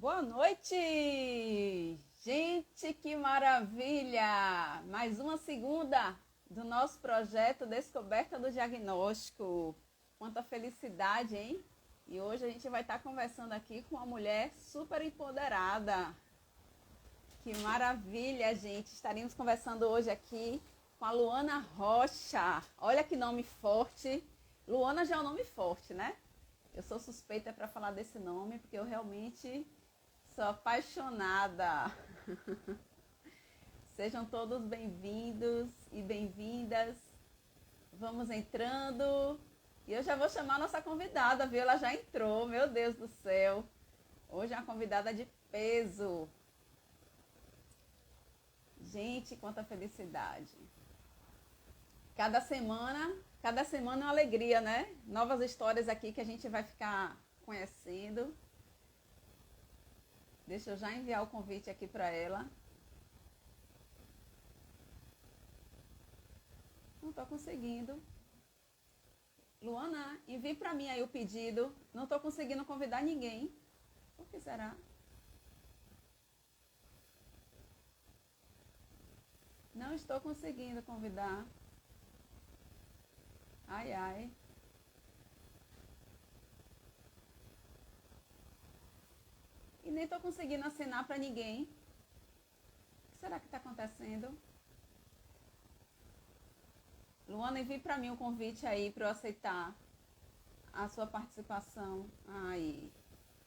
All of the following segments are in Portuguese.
Boa noite! Gente, que maravilha! Mais uma segunda do nosso projeto Descoberta do Diagnóstico. Quanta felicidade, hein? E hoje a gente vai estar conversando aqui com uma mulher super empoderada. Que maravilha, gente! Estaremos conversando hoje aqui com a Luana Rocha. Olha que nome forte. Luana já é um nome forte, né? Eu sou suspeita para falar desse nome, porque eu realmente sou apaixonada. Sejam todos bem-vindos e bem-vindas. Vamos entrando. E eu já vou chamar a nossa convidada, viu? Ela já entrou, meu Deus do céu. Hoje é uma convidada de peso. Gente, quanta felicidade. Cada semana é uma alegria, né? Novas histórias aqui que a gente vai ficar conhecendo. Deixa eu já enviar o convite aqui para ela. Não estou conseguindo. Luana, envie para mim aí o pedido. Não estou conseguindo convidar ninguém. Por que será? Não estou conseguindo convidar. Ai, ai. E nem estou conseguindo assinar para ninguém. O que será que está acontecendo? Luana, envie para mim um convite aí para eu aceitar a sua participação. Aí,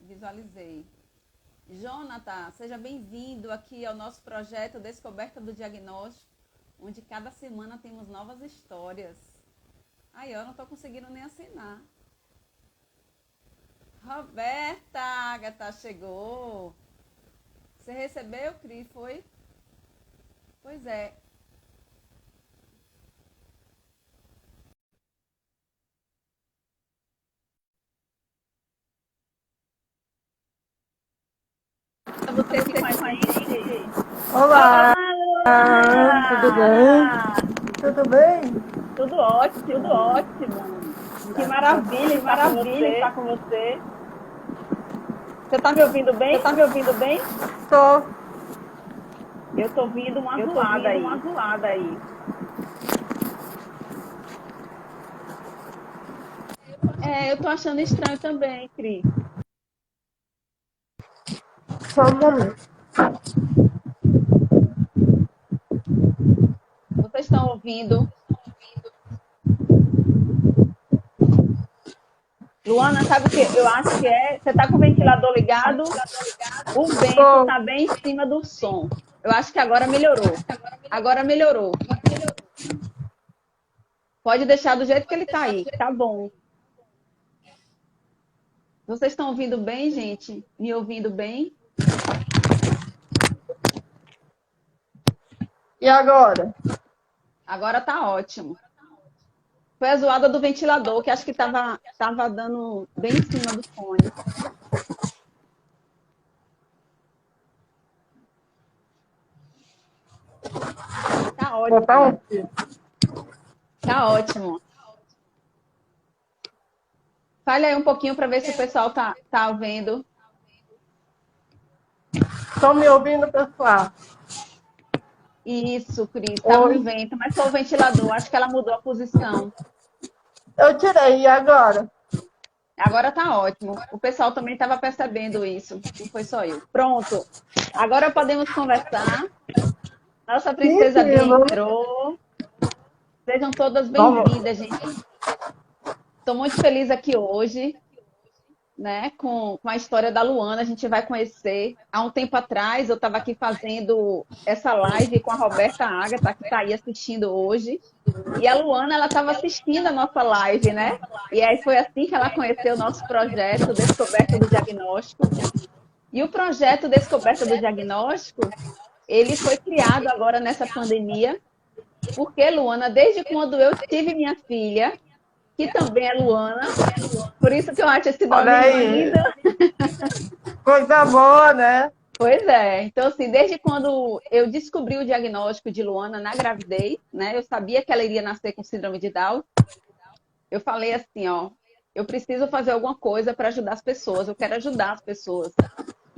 visualizei. Jonathan, seja bem-vindo aqui ao nosso projeto Descoberta do Diagnóstico, onde cada semana temos novas histórias. Aí, eu não estou conseguindo nem assinar. Roberta, Agatha chegou. Você recebeu, Cris, foi? Pois é. Você aqui com a gente. Olá, Olá, tudo bem? Tudo bem? tudo ótimo, tudo ótimo. Que maravilha estar com você. Você está me ouvindo bem? Estou. Eu estou ouvindo uma azulada aí. É, eu estou achando estranho também, Cris. Só um momento. Vocês estão ouvindo? Luana, sabe o que eu acho que é? Você está com o ventilador ligado? O vento está bem em cima do som. Eu acho que agora melhorou. Pode deixar do jeito que ele está aí. Tá bom. Vocês estão ouvindo bem, gente? Me ouvindo bem? E agora? Agora tá ótimo. Foi a zoada do ventilador, que acho que tava dando bem em cima do fone. Tá ótimo. Tá ótimo. Fale aí um pouquinho para ver se o pessoal tá vendo. Estão me ouvindo, pessoal? Isso, Cris. Tava um vento, mas foi o ventilador. Acho que ela mudou a posição. Eu tirei, e agora? Agora tá ótimo. O pessoal também estava percebendo isso. Não foi só eu. Pronto. Agora podemos conversar. Nossa princesa Bia entrou. Sejam todas bem-vindas, gente. Estou muito feliz aqui hoje, né, com a história da Luana. A gente vai conhecer. Há um tempo atrás, eu estava aqui fazendo essa live com a Roberta Agatha, que está aí assistindo hoje. E a Luana, ela estava assistindo a nossa live, né? E aí foi assim que ela conheceu o nosso projeto Descoberta do Diagnóstico. E o projeto Descoberta do Diagnóstico, ele foi criado agora nessa pandemia, porque, Luana, desde quando eu tive minha filha, que também é Luana, por isso que eu acho esse nome lindo. Coisa boa, né? Pois é. Então, assim, desde quando eu descobri o diagnóstico de Luana na gravidez, né? Eu sabia que ela iria nascer com síndrome de Down. Eu falei assim, ó, eu preciso fazer alguma coisa para ajudar as pessoas, eu quero ajudar as pessoas.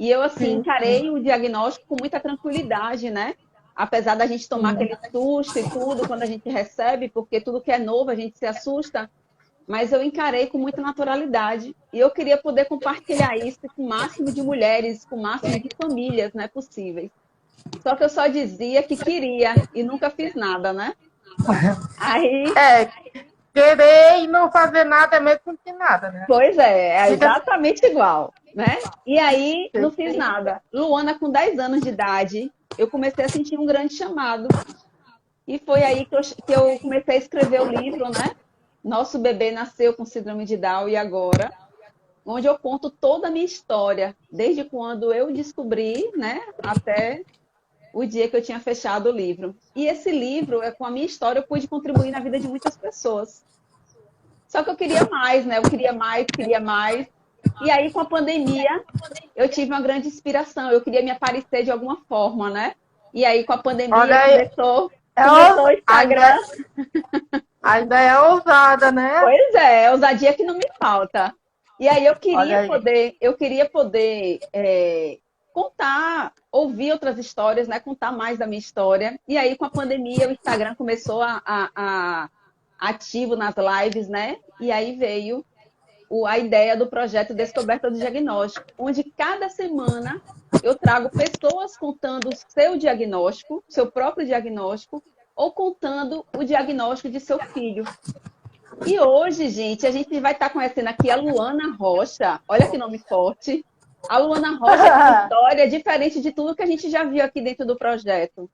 E eu, assim, sim, sim, encarei o diagnóstico com muita tranquilidade, né? Apesar da gente tomar sim. aquele susto e tudo quando a gente recebe, porque tudo que é novo a gente se assusta, mas eu encarei com muita naturalidade. E eu queria poder compartilhar isso com o máximo de mulheres, com o máximo de famílias, né, possíveis. Só que eu só dizia que queria e nunca fiz nada, né? Aí, É, querer e não fazer nada é mesmo que nada, né? pois é Fica exatamente igual, né? E aí, não fiz assim. nada. Luana, com 10 anos de idade, eu comecei a sentir um grande chamado. E foi aí que eu comecei a escrever o livro, né? Nosso bebê nasceu com síndrome de Down e agora, onde eu conto toda a minha história, desde quando eu descobri, né, até o dia que eu tinha fechado o livro. E esse livro, com a minha história, eu pude contribuir na vida de muitas pessoas. Só que eu queria mais, né? Eu queria mais, queria mais. E aí, com a pandemia, eu tive uma grande inspiração. Eu queria me aparecer de alguma forma, né? E aí, com a Olha pandemia, aí, começou o ainda, Instagram. ainda é ousada, né? Pois é ousadia que não me falta. E aí Olha aí. eu queria poder contar, ouvir outras histórias, né? Contar mais da minha história. E aí, com a pandemia, o Instagram começou a ativo nas lives, né? E aí veio a ideia do projeto Descoberta do Diagnóstico, onde cada semana eu trago pessoas contando o seu diagnóstico, seu próprio diagnóstico, ou contando o diagnóstico de seu filho. E hoje, gente, a gente vai estar conhecendo aqui a Luana Rocha. Olha que nome forte. A Luana Rocha tem uma história diferente de tudo que a gente já viu aqui dentro do projeto.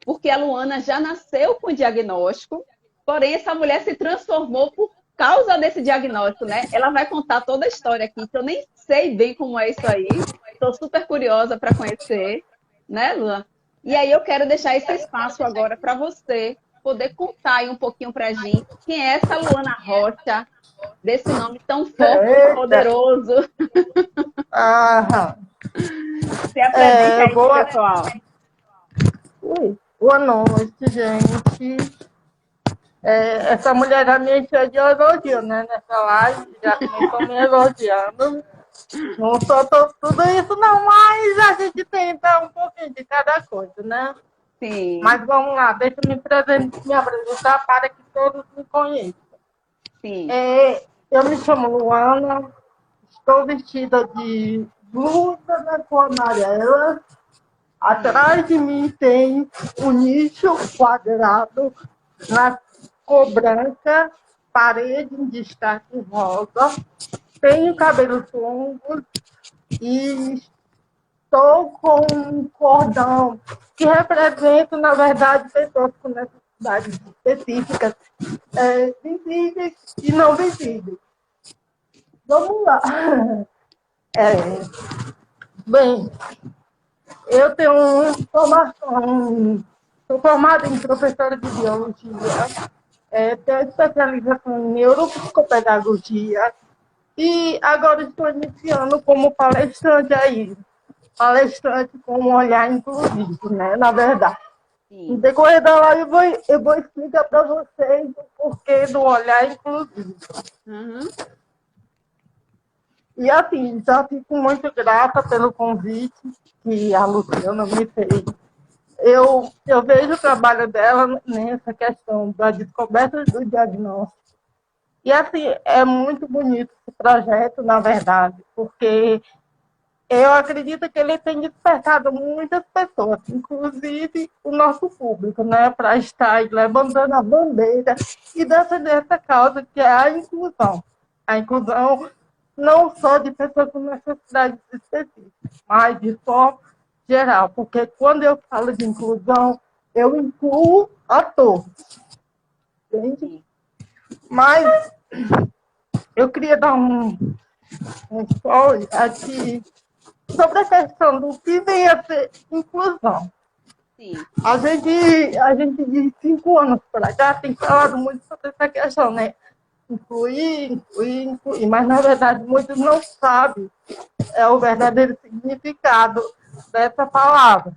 Porque a Luana já nasceu com diagnóstico, porém essa mulher se transformou por causa desse diagnóstico, né? Ela vai contar toda a história aqui, que eu nem sei bem como é isso aí. Estou super curiosa para conhecer, né, Luana? E aí eu quero deixar esse espaço agora para você poder contar aí um pouquinho para a gente quem é essa Luana Rocha, desse nome tão forte e Eita. poderoso. Ah, Se apresente aí pro boa, pessoal. boa noite, gente. Essa mulher já me encheu de elogio, né? Nessa live, já começou me elogiando. Não sou tudo isso, não, mas a gente tenta um pouquinho de cada coisa, né? Sim, Mas vamos lá, deixa eu me apresentar para que todos me conheçam. sim. Eu me chamo Luana, estou vestida de blusa da cor amarela. Atrás de mim tem um nicho quadrado na cor branca, parede em destaque rosa. Tenho cabelos longos e estou com um cordão que representa, na verdade, pessoas com necessidades específicas, visíveis e não visíveis. Vamos lá. É, bem, eu tenho uma formação, sou formada em professora de biologia, tenho especialização em neuropsicopedagogia e agora estou iniciando como palestrante aí, palestrante com um olhar inclusivo, né, na verdade. No Sim. decorrer da live eu vou explicar para vocês o porquê do olhar inclusivo. Uhum. E assim, já fico muito grata pelo convite que a Luciana me fez. Eu vejo o trabalho dela nessa questão da descoberta do diagnóstico. E assim, é muito bonito esse projeto, na verdade, porque eu acredito que ele tem despertado muitas pessoas, inclusive o nosso público, né, para estar aí levantando a bandeira e defender essa causa que é a inclusão. A inclusão não só de pessoas com necessidades específicas, mas de forma geral, porque quando eu falo de inclusão, eu incluo a todos, entende? Sim. Mas eu queria dar um spoiler aqui sobre a questão do que vem a ser inclusão. Sim. A gente de 5 anos para cá tem falado muito sobre essa questão, né? Incluir, incluir, incluir, mas na verdade muitos não sabem o verdadeiro significado dessa palavra.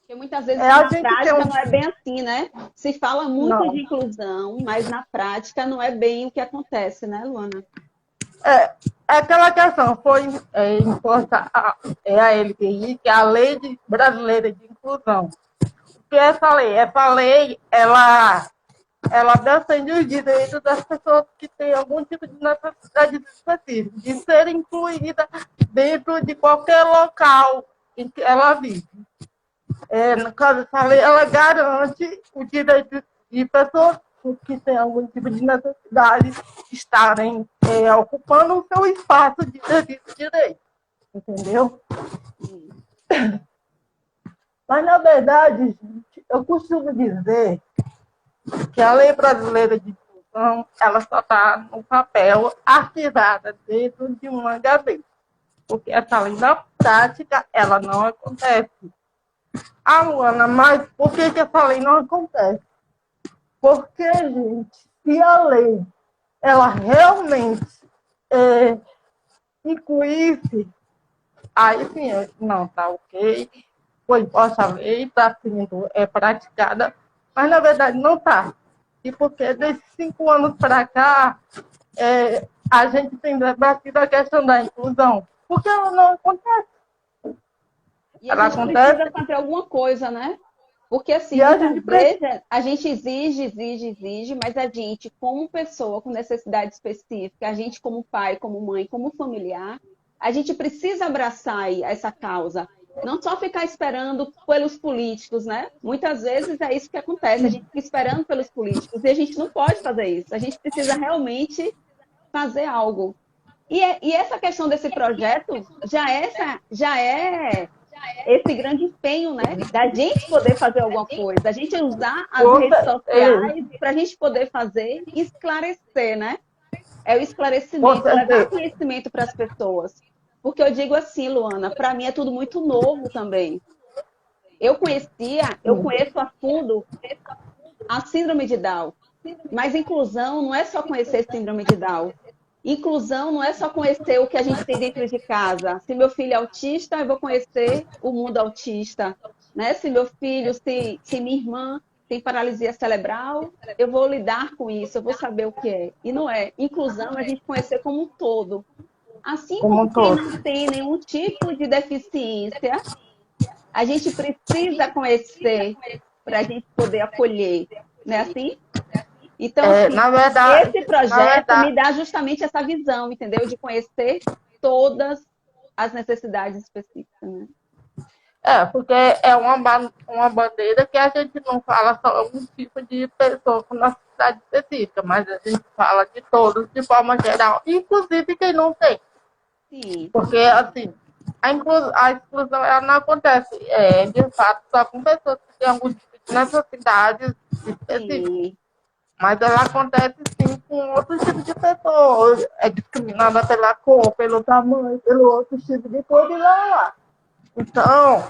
Porque muitas vezes A na gente tem prática não é bem assim, né? Se fala muito Não, de inclusão, mas na prática não é bem o que acontece, né, Luana? É, é aquela questão, foi imposta a LGI, que é a Brasileira de Inclusão. O que é essa lei? Essa lei, ela defende os direitos das pessoas que têm algum tipo de necessidade específica, de ser incluída dentro de qualquer local em que ela vive. No caso, essa lei, ela garante o direito de pessoas que têm algum tipo de necessidade estarem ocupando o seu espaço de serviço de direito. Entendeu? Mas, na verdade, gente, eu costumo dizer que a lei brasileira de inclusão, ela só está no papel, arquivada dentro de uma gaveta. Porque essa lei, na prática, ela não acontece. Ah, Luana, mas por que essa lei não acontece? Porque, gente, se a lei ela realmente incluísse, aí sim, não, tá ok, foi imposta a lei, está sendo praticada, mas na verdade não está. E porque desses 5 anos para cá, a gente tem debatido a questão da inclusão, porque ela não acontece. E a gente precisa fazer alguma coisa, né? Porque, assim, muitas vezes a gente exige, mas a gente, como pessoa com necessidade específica, a gente como pai, como mãe, como familiar, a gente precisa abraçar essa causa. Não só ficar esperando pelos políticos, né? Muitas vezes é isso que acontece, a gente fica esperando pelos políticos e a gente não pode fazer isso. A gente precisa realmente fazer algo. E essa questão desse projeto já é esse grande empenho, né? Da gente poder fazer alguma coisa, da gente usar as redes sociais para a gente poder fazer e esclarecer, né? É o esclarecimento, levar conhecimento para as pessoas. Porque eu digo assim, Luana, para mim é tudo muito novo também. Eu conheço a fundo a síndrome de Down. Mas inclusão não é só conhecer síndrome de Down. Inclusão não é só conhecer o que a gente tem dentro de casa. Se meu filho é autista, eu vou conhecer o mundo autista. Né? Se meu filho, se minha irmã tem paralisia cerebral, eu vou lidar com isso, eu vou saber o que é. E não é. Inclusão é a gente conhecer como um todo. Assim como quem não tem nenhum tipo de deficiência, a gente precisa conhecer para a gente poder acolher. Não é assim? Então, assim, esse projeto me dá justamente essa visão, entendeu? De conhecer todas as necessidades específicas, né? Porque é uma bandeira que a gente não fala só um tipo de pessoa com necessidade específica, mas a gente fala de todos de forma geral, inclusive quem não tem. Sim. Porque, assim, a exclusão ela não acontece, de fato, só com pessoas que têm algum tipo de necessidades específicas. Sim. Mas ela acontece sim com outros tipos de pessoas. É discriminada pela cor, pelo tamanho, pelo outro tipo de coisa e lá. Então,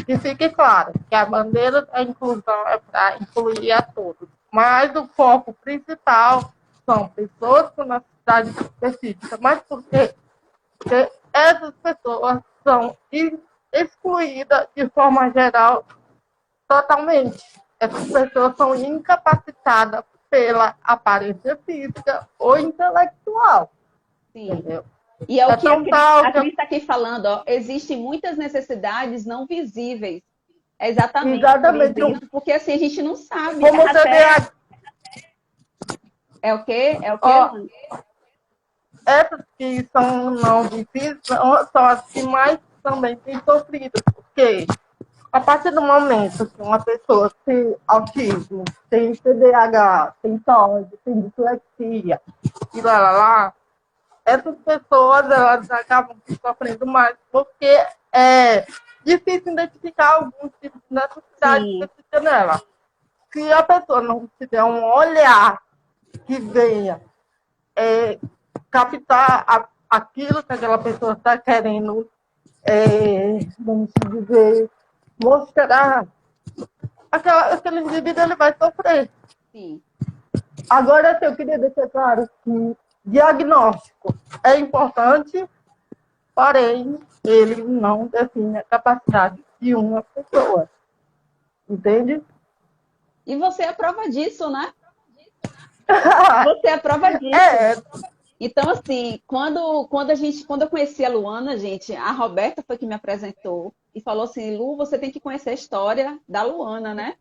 que fique claro que a bandeira da inclusão é para incluir a todos. Mas o foco principal são pessoas com necessidade específica. Mas por quê? Porque essas pessoas são excluídas de forma geral totalmente. Essas pessoas são incapacitadas pela aparência física ou intelectual. Sim. Entendeu? E é o que a Cris está aqui falando, ó, existem muitas necessidades não visíveis. É exatamente isso, porque assim a gente não sabe. Como até... É o quê? É o quê? Essas que são não visíveis são as que mais também têm sofrido, porque a partir do momento que uma pessoa tem autismo, tem TDAH, tem TOD, tem dislexia e lá, essas pessoas elas acabam sofrendo mais, porque é difícil identificar alguns tipos de necessidade específica nela. Se a pessoa não tiver um olhar que venha captar aquilo que aquela pessoa está querendo, vamos dizer, mostrar, aquele indivíduo ele vai sofrer. Sim. Agora, eu queria deixar claro que diagnóstico é importante, porém, ele não define a capacidade de uma pessoa. Entende? E você é prova disso, né? Você é prova disso. Então, assim, quando eu conheci a Luana, gente, a Roberta foi que me apresentou e falou assim, Lu, você tem que conhecer a história da Luana, né?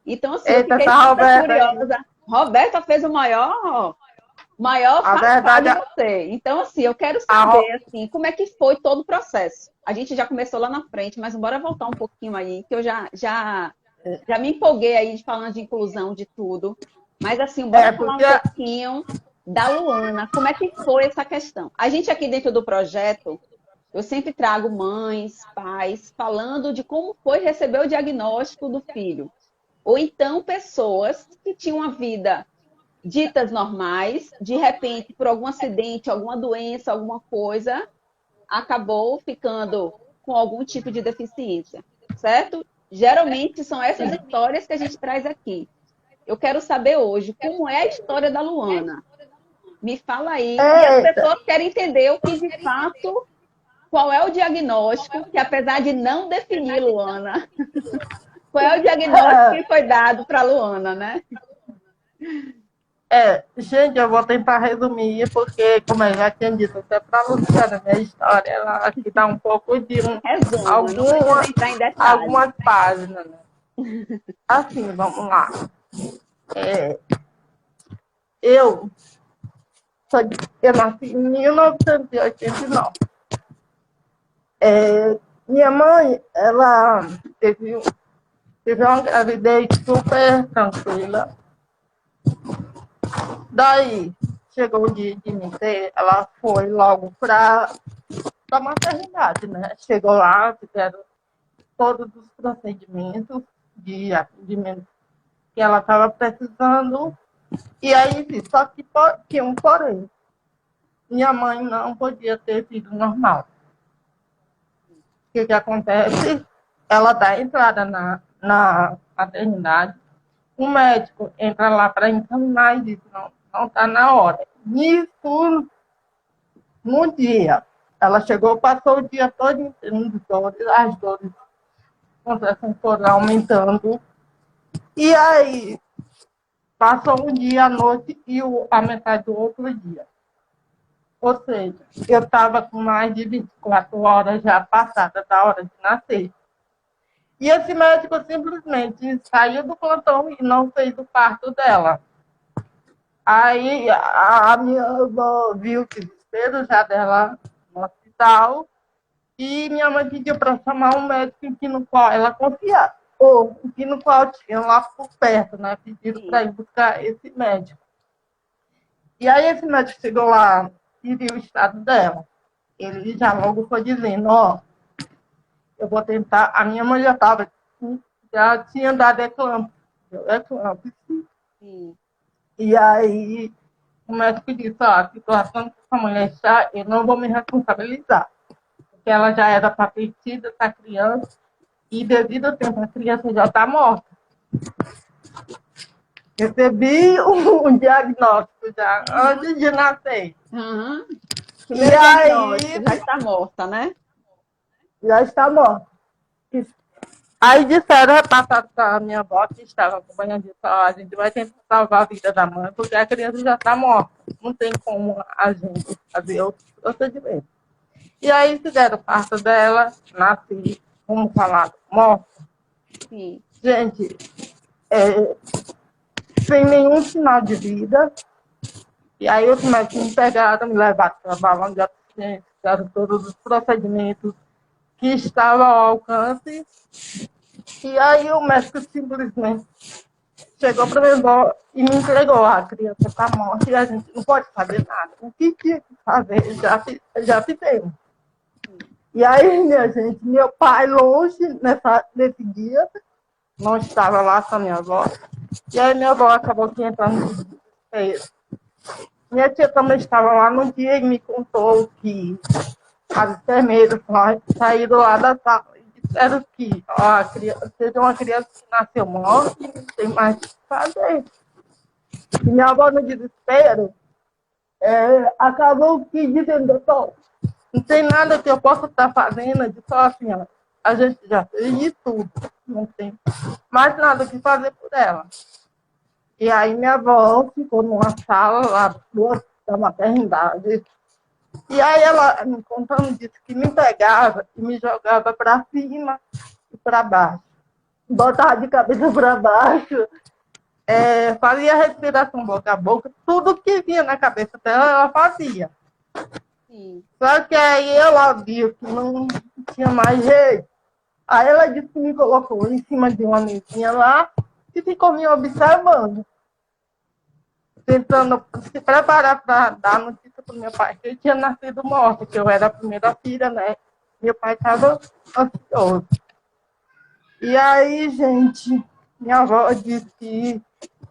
Então, assim, eu Eita, fiquei essa super Roberta aí. curiosa. Roberta fez o maior A papá verdade, de você. Então, assim, eu quero a, saber, assim, como é que foi todo o processo. A gente já começou lá na frente, mas bora voltar um pouquinho aí, que eu já me empolguei aí de falando de inclusão, de tudo. Mas, assim, bora falar porque um pouquinho da Luana. Como é que foi essa questão? A gente aqui dentro do projeto, eu sempre trago mães, pais, falando de como foi receber o diagnóstico do filho. Ou então pessoas que tinham uma vida ditas normais, de repente, por algum acidente, alguma doença, alguma coisa, acabou ficando com algum tipo de deficiência, certo? Geralmente são essas histórias que a gente traz aqui. Eu quero saber hoje como é a história da Luana. Me fala aí. E as eita, pessoas querem entender o que de fato, qual é o diagnóstico, que apesar de não definir Luana, qual é o diagnóstico que foi dado para Luana, né? gente, eu vou tentar resumir, porque, como eu já tinha dito, até para a Luciana, minha história, ela aqui dá um pouco de Resuma, não precisa alguma, entrar em detalhes. algumas páginas, né? Assim, vamos lá. É, eu, eu nasci em 1989. Minha mãe, ela teve, teve uma gravidez super tranquila. Daí, chegou o dia de me ter, ela foi logo para a maternidade, né? Chegou lá, fizeram todos os procedimentos de atendimento que ela estava precisando. E aí, só que tinha um porém. Minha mãe não podia ter filho normal. O que acontece? Ela dá entrada na maternidade, o médico entra lá para examinar e diz, não está na hora. Nisso, no dia, ela chegou, passou o dia todo tendo dores, as dores foram aumentando. E aí, passou um dia, a noite e a metade do outro dia. Ou seja, eu estava com mais de 24 horas já passada da hora de nascer. E esse médico simplesmente saiu do plantão e não fez o parto dela. Aí a minha avó viu o desespero já dela no hospital e minha mãe pediu para chamar um médico que no qual ela confiava, ou que no qual tinha lá por perto, né? Pediram para ir buscar esse médico. E aí esse médico chegou lá e viu o estado dela. Ele já logo foi dizendo, eu vou tentar. A minha mãe já tinha dado eclâmpsia. E aí o médico disse, a situação que essa mulher está, eu não vou me responsabilizar. Porque ela já era para ter tido essa criança e devido ao tempo a criança já está morta. Recebi um diagnóstico já antes de nascer. Uhum. E aí já está morta, né? Já está morta. Aí disseram, passaram para a minha avó, que estava acompanhando isso, a gente vai tentar salvar a vida da mãe, porque a criança já está morta. Não tem como a gente fazer outro procedimento. E aí fizeram o parto dela, nasci, como falado, morta. Sim. Gente, sem nenhum sinal de vida. E aí os médicos me pegaram, me levaram para o balão de assistência, fizeram todos os procedimentos que estavam ao alcance. E aí o médico simplesmente chegou para minha avó e me entregou. A criança está morta e a gente não pode fazer nada. O que tinha que fazer, já fizemos. E aí, minha gente, meu pai longe nesse dia, não estava lá com a minha avó. E aí minha avó acabou aqui entrando no desespero. Minha tia também estava lá no dia e me contou que as enfermeiras saíram lá da sala e disseram que teve uma criança que nasceu morta e não tem mais o que fazer. E minha avó, no desespero, acabou que dizendo, doutor, não tem nada que eu possa estar fazendo. Eu disse, senhora, a gente já fez de tudo, não tem mais nada que fazer por ela. E aí minha avó ficou numa sala lá do da maternidade. E aí ela, me contando disso, que me pegava e me jogava para cima e para baixo. Botava de cabeça para baixo, fazia respiração boca a boca, tudo que vinha na cabeça dela, ela fazia. Sim. Só que aí ela viu que não tinha mais jeito. Aí ela disse que me colocou em cima de uma mesinha lá e ficou me observando, tentando se preparar para dar notícia para o meu pai, que ele tinha nascido morto, que eu era a primeira filha, né? Meu pai estava ansioso. E aí, gente, minha avó disse que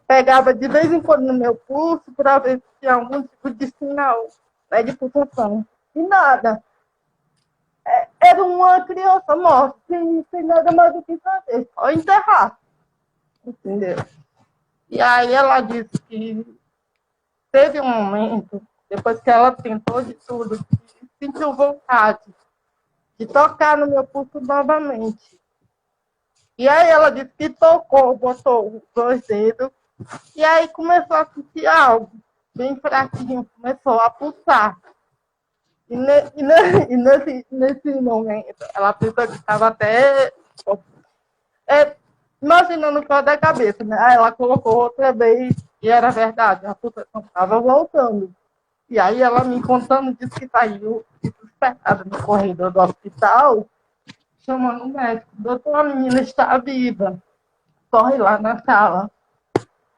pegava de vez em quando no meu pulso para ver se tinha algum tipo de sinal, né, de pulsação. E nada. Era uma criança morta, sem nada mais do que fazer, só enterrar. Entendeu? E aí ela disse que teve um momento, depois que ela tentou de tudo, que sentiu vontade de tocar no meu pulso novamente. E aí ela disse que tocou, botou os 2 dedos, e aí começou a sentir algo bem fraquinho, começou a pulsar. E nesse momento, ela pensou que estava até imaginando o pé da cabeça, né? Aí ela colocou outra vez, e era verdade, a pulsação estava voltando. E aí ela me contando disse que saiu desesperada no corredor do hospital, chamando o médico. Doutor, a menina está viva. Corre lá na sala.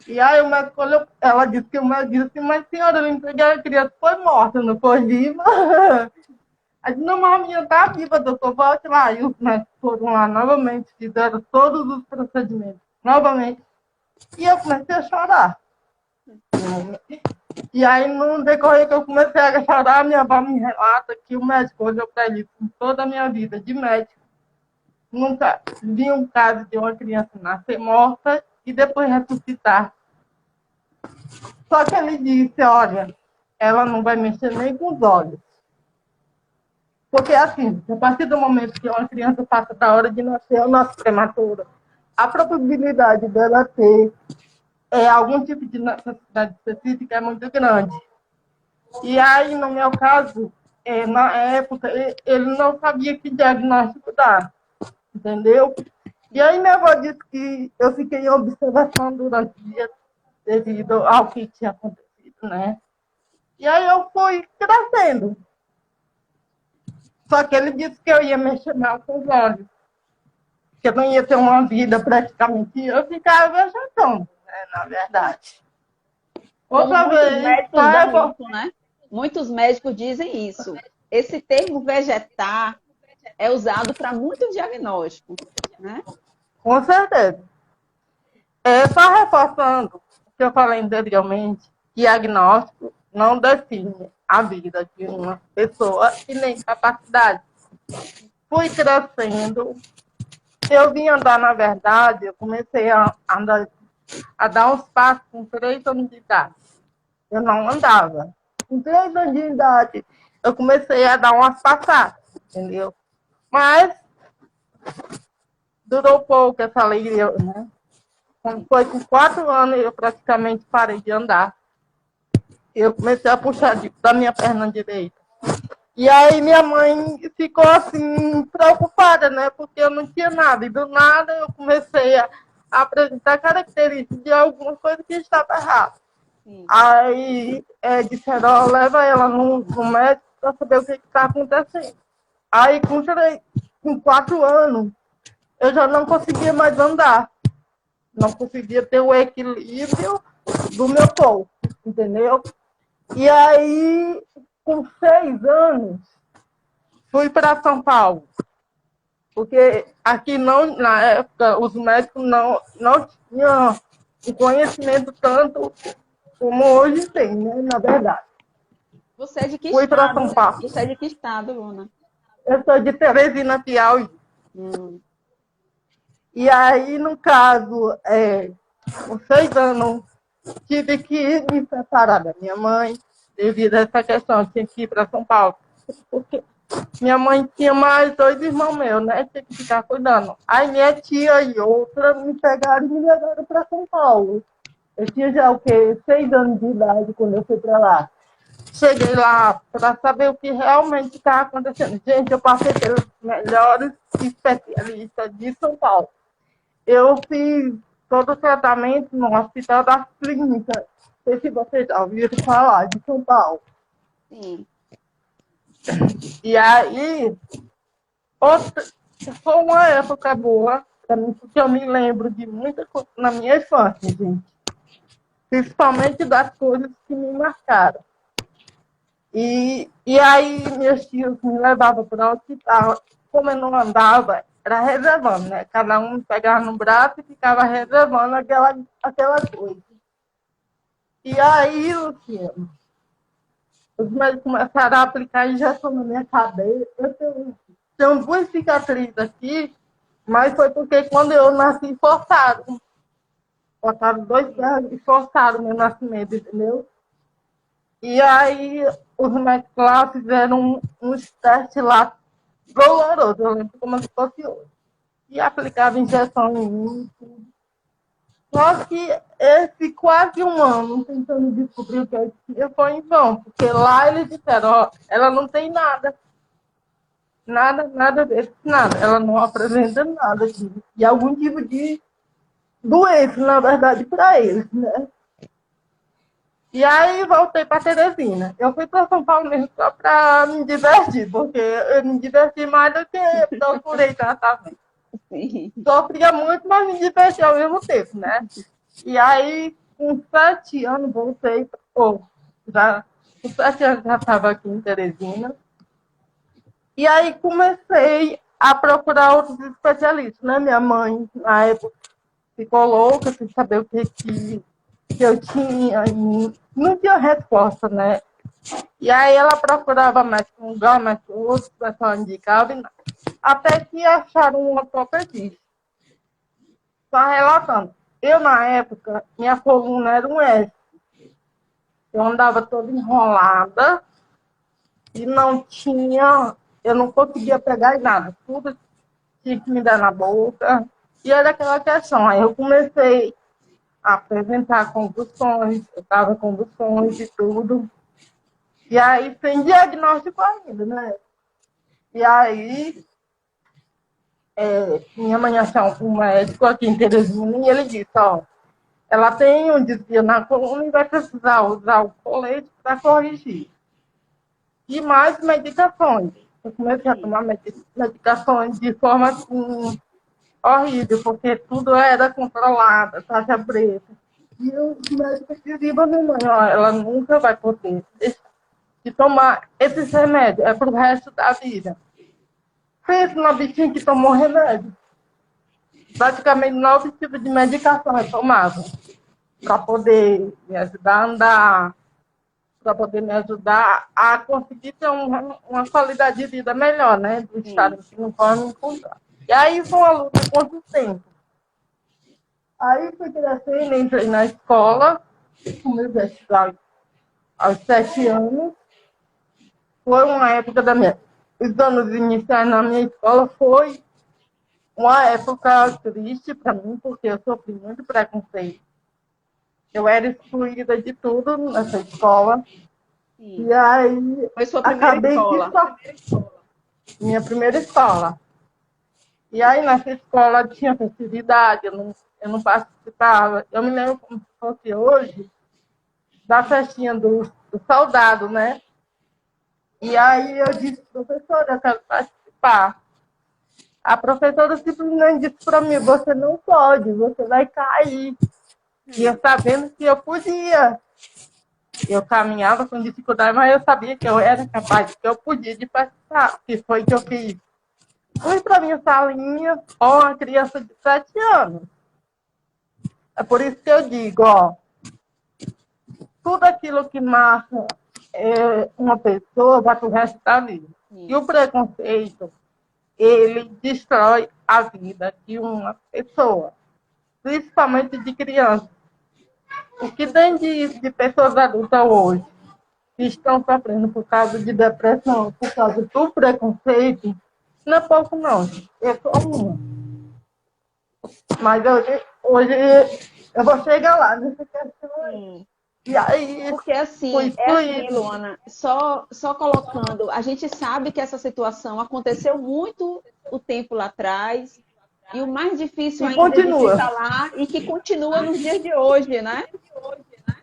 E aí o médico olhou, ela disse que o médico disse, mas senhora, eu entreguei a criança, foi morta, não foi viva? Aí disse, não, mas a menina está viva, doutor, volte lá. E os médicos foram lá novamente, fizeram todos os procedimentos novamente. E eu comecei a chorar. E aí, no decorrer que eu comecei a chorar, minha avó me relata que o médico olhou para ele com toda a minha vida de médico. Nunca vi um caso de uma criança nascer morta e depois ressuscitar. Só que ele disse, olha, ela não vai mexer nem com os olhos. Porque assim, a partir do momento que uma criança passa da hora de nascer, ou nasce prematura, a probabilidade dela ter algum tipo de necessidade específica é muito grande. E aí, no meu caso, na época, ele não sabia que diagnóstico dar, entendeu? E aí minha avó disse que eu fiquei em observação durante o dia devido ao que tinha acontecido, né? E aí eu fui crescendo. Só que ele disse que eu ia mexer mal com os olhos, que eu não ia ter uma vida praticamente, eu ficava vegetando, né, na verdade. Outra vez, médicos dão isso, né? Muitos médicos dizem isso. Esse termo vegetar é usado para muitos diagnósticos, né? Com certeza. Só reforçando o que eu falei anteriormente, diagnóstico não define a vida de uma pessoa e nem capacidade. Fui crescendo, eu vim andar, na verdade, eu comecei a dar uns passos com 3 anos de idade. Eu não andava. Com 3 anos de idade, eu comecei a dar umas passadas, entendeu? Mas durou pouco essa alegria, né? Quando foi com 4 anos, eu praticamente parei de andar. Eu comecei a puxar da minha perna direita. E aí minha mãe ficou assim, preocupada, né? Porque eu não tinha nada. E do nada eu comecei a apresentar características de alguma coisa que estava errada. Aí disseram, ó, leva ela no médico para saber o que está acontecendo. Aí com 4 anos, eu já não conseguia mais andar. Não conseguia ter o equilíbrio do meu corpo, entendeu? E aí, com 6 anos, fui para São Paulo. Porque aqui não, na época, os médicos não tinham o conhecimento tanto como hoje tem, né? Na verdade. Você é de que fui estado? Para São Paulo. Você é de que estado, Luna? Eu sou de Teresina, Piauí. E aí, no caso, com 6 anos, tive que me separar da minha mãe, devido a essa questão, eu tinha que ir para São Paulo. Porque minha mãe tinha mais 2 irmãos meus, né? Tinha que ficar cuidando. Aí minha tia e outra me pegaram e me levaram para São Paulo. Eu tinha já o quê? 6 anos de idade quando eu fui para lá. cheguei lá para saber o que realmente está acontecendo. Gente, eu passei pelos melhores especialistas de São Paulo. Eu fiz todo o tratamento no Hospital das Clínicas. Não sei se vocês já ouviram falar de São Paulo. Sim. E aí, foi uma época boa para mim, porque eu me lembro de muita coisa na minha infância, gente. Principalmente das coisas que me marcaram. E aí, meus tios me levavam para o hospital. Como eu não andava, era reservando, né? Cada um pegava no braço e ficava reservando aquela coisa. E aí, Luciano, os médicos começaram a aplicar injeção na minha cabeça. Eu tenho 2 cicatrizes aqui, mas foi porque quando eu nasci, forçaram. Botaram 2 ferros e forçaram o meu nascimento, entendeu? E aí, os médicos lá fizeram uns testes lá dolorosos, eu lembro como se fosse hoje. E aplicavam injeção em mim. Tudo. Só que esse quase um ano tentando descobrir o que eu tinha foi em vão, porque lá eles disseram, ó, ela não tem nada. Nada desse, nada. Ela não apresenta nada aqui. E algum tipo de doença, na verdade, para eles, né? E aí voltei para Teresina. Eu fui para São Paulo mesmo só para me divertir, porque eu me diverti mais do que procurei tratamento. Sofria muito, mas me diverti ao mesmo tempo, né? E aí, com 7 anos, voltei, com 7 anos já estava aqui em Teresina. E aí comecei a procurar outros especialistas, né? Minha mãe, na época, ficou louca sem saber o que eu tinha. E não tinha resposta, né? E aí ela procurava mais um lugar, mais outro, o pessoal indicava, até que acharam um ortopedista. Só relatando. Eu, na época, minha coluna era um S. Eu andava toda enrolada e eu não conseguia pegar em nada. Tudo tinha que me dar na boca. E era aquela questão. Aí eu comecei a apresentar convulsões, eu estava com convulsões e tudo. E aí, sem diagnóstico ainda, né? E aí, minha mãe achou um médico aqui em Teresina e ele disse, ó, ela tem um desvio na coluna e vai precisar usar o colete para corrigir. E mais medicações. Eu comecei a tomar medicações de forma assim, horrível, porque tudo era controlado, taxa preta. E os médicos diziam para minha mãe, ó, ela nunca vai poder de tomar esses remédios, é para o resto da vida. Pensa na bichinha que tomou remédio. Praticamente 9 tipos de medicação eu tomava para poder me ajudar a andar, para poder me ajudar a conseguir ter uma qualidade de vida melhor, né? Do estado que não pode me encontrar. E aí foi uma luta quanto tempo. Aí fui crescendo, entrei na escola, comecei a estudar aos 7 anos. Foi uma época os anos iniciais na minha escola foi uma época triste para mim, porque eu sofri muito preconceito. Eu era excluída de tudo nessa escola. Sim. E aí, foi sua primeira escola? Minha primeira escola. E aí, nessa escola tinha festividade, eu não participava. Eu me lembro como se fosse hoje, da festinha do soldado, né? E aí eu disse, professora, eu quero participar. A professora simplesmente disse para mim, você não pode, você vai cair. E eu sabendo que eu podia. Eu caminhava com dificuldade, mas eu sabia que eu era capaz, que eu podia de participar. Que foi que eu fiz. Fui para minha salinha com uma criança de 7 anos. É por isso que eu digo, ó, tudo aquilo que marca uma pessoa vai para o resto da vida. E o preconceito, ele destrói a vida de uma pessoa, principalmente de criança. O que tem de pessoas adultas hoje que estão sofrendo por causa de depressão, por causa do preconceito, não é pouco não, eu sou uma. Mas hoje eu vou chegar lá nessa questão aí. E aí Porque fui assim, é assim, excluída. Luana, só colocando, a gente sabe que essa situação aconteceu muito o tempo lá atrás, e o mais difícil E ainda é de se continua. falar e que continua nos dias de hoje, né?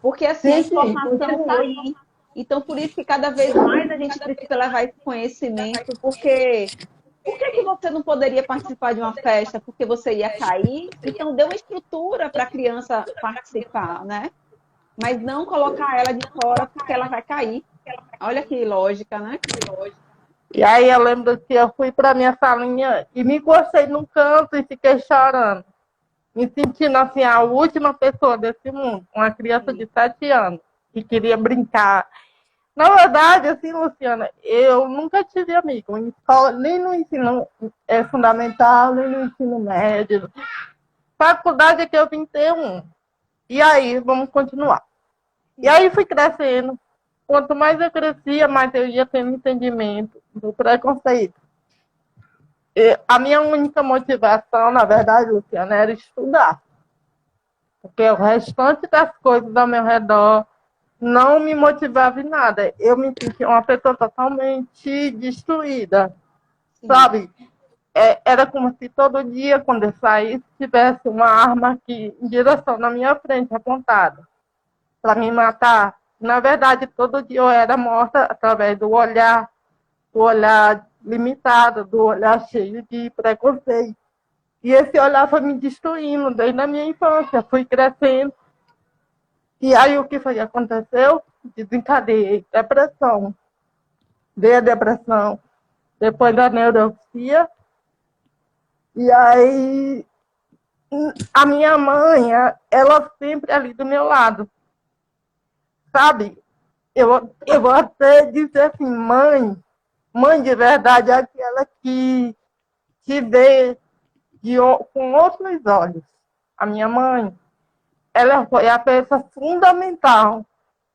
Porque assim, a Sim, sim, informação está continua. aí. Então, por isso que cada vez mais a gente precisa levar esse conhecimento, porque por que que você não poderia participar de uma festa? Porque você ia cair? Então, dê uma estrutura para a criança participar, né? Mas não colocar ela de fora porque ela vai cair. Olha que lógica, né? E aí eu lembro que eu fui para minha salinha e me encostei num canto e fiquei chorando. Me sentindo assim, a última pessoa desse mundo, uma criança de 7 anos, que queria brincar. Na verdade, assim, Luciana, eu nunca tive amigo em escola, nem no ensino fundamental, nem no ensino médio. Faculdade é que eu vim ter um. E aí, vamos continuar. E aí fui crescendo. Quanto mais eu crescia, mais eu ia tendo entendimento do preconceito. E a minha única motivação, na verdade, Luciana, era estudar. Porque o restante das coisas ao meu redor não me motivava em nada. Eu me sentia uma pessoa totalmente destruída, Sim. sabe? Era como se todo dia, quando eu saísse, tivesse uma arma aqui em direção na minha frente, apontada, para me matar. Na verdade, todo dia eu era morta através do olhar limitado, do olhar cheio de preconceito. E esse olhar foi me destruindo desde a minha infância. Fui crescendo. E aí o que foi que aconteceu? Desencadeei depressão. Veio a depressão depois da neurofia. E aí a minha mãe, ela sempre ali do meu lado. Sabe? Eu vou até dizer assim, mãe de verdade é aquela que te vê com outros olhos. A minha mãe, ela foi a peça fundamental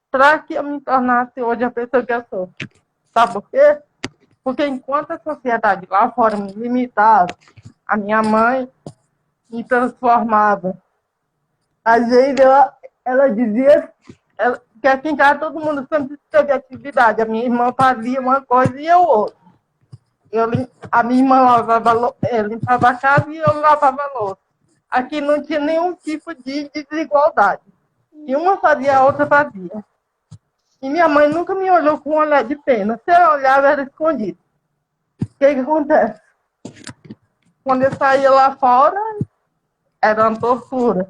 para que eu me tornasse hoje a pessoa que eu sou. Sabe por quê? Porque enquanto a sociedade lá fora me limitava, a minha mãe me transformava. Às vezes ela dizia que aqui em casa todo mundo sempre teve atividade. A minha irmã fazia uma coisa e eu outra. A minha irmã limpava a casa e eu lavava a louça. Aqui não tinha nenhum tipo de desigualdade. E uma fazia, a outra fazia. E minha mãe nunca me olhou com um olhar de pena. Se ela olhava, era escondido. O que acontece? Quando eu saía lá fora, era uma tortura.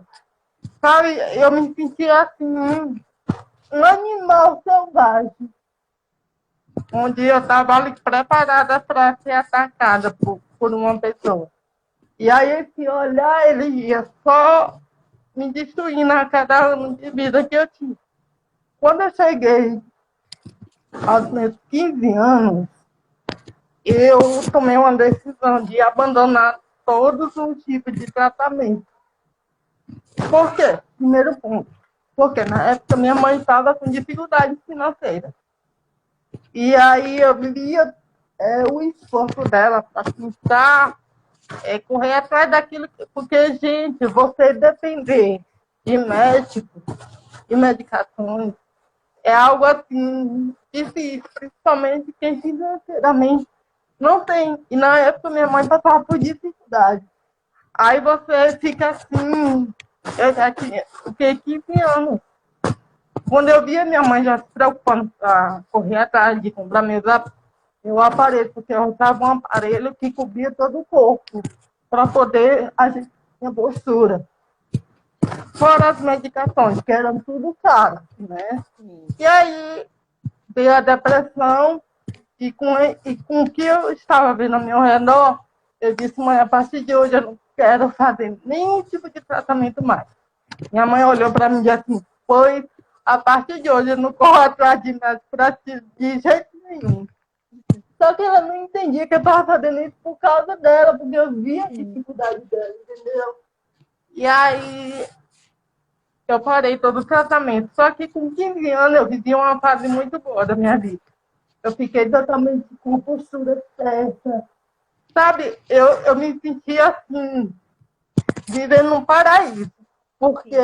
Sabe, eu me sentia assim, um animal selvagem. Onde eu estava ali preparada para ser atacada por uma pessoa. E aí esse olhar, ele ia só me destruindo a cada ano de vida que eu tinha. Quando eu cheguei aos meus 15 anos, eu tomei uma decisão de abandonar todos os tipos de tratamento. Por quê? Primeiro ponto. Porque na época minha mãe estava com dificuldade financeira. E aí eu via o esforço dela para tentar correr atrás daquilo. Porque, gente, você depender de médico e medicações é algo assim difícil, principalmente quem financeiramente não tem. E na época minha mãe passava por dificuldade. Aí você fica assim, eu já tinha o que, 15 anos. Quando eu via minha mãe já se preocupando para correr atrás de comprar meu aparelho, porque eu usava um aparelho que cobria todo o corpo, para poder agir minha postura. Fora as medicações, que eram tudo caro, né? E aí veio a depressão, e com o que eu estava vendo ao meu redor, eu disse, mãe, a partir de hoje eu não quero fazer nenhum tipo de tratamento mais. Minha mãe olhou para mim e disse assim, pois a partir de hoje eu não corro atrás de médico para ti de jeito nenhum. Só que ela não entendia que eu estava fazendo isso por causa dela, porque eu via a dificuldade dela, entendeu? E aí eu parei todo o tratamento. Só que com 15 anos eu vivia uma fase muito boa da minha vida. Eu fiquei totalmente com a postura certa. Sabe, eu me sentia assim, vivendo num paraíso. Porque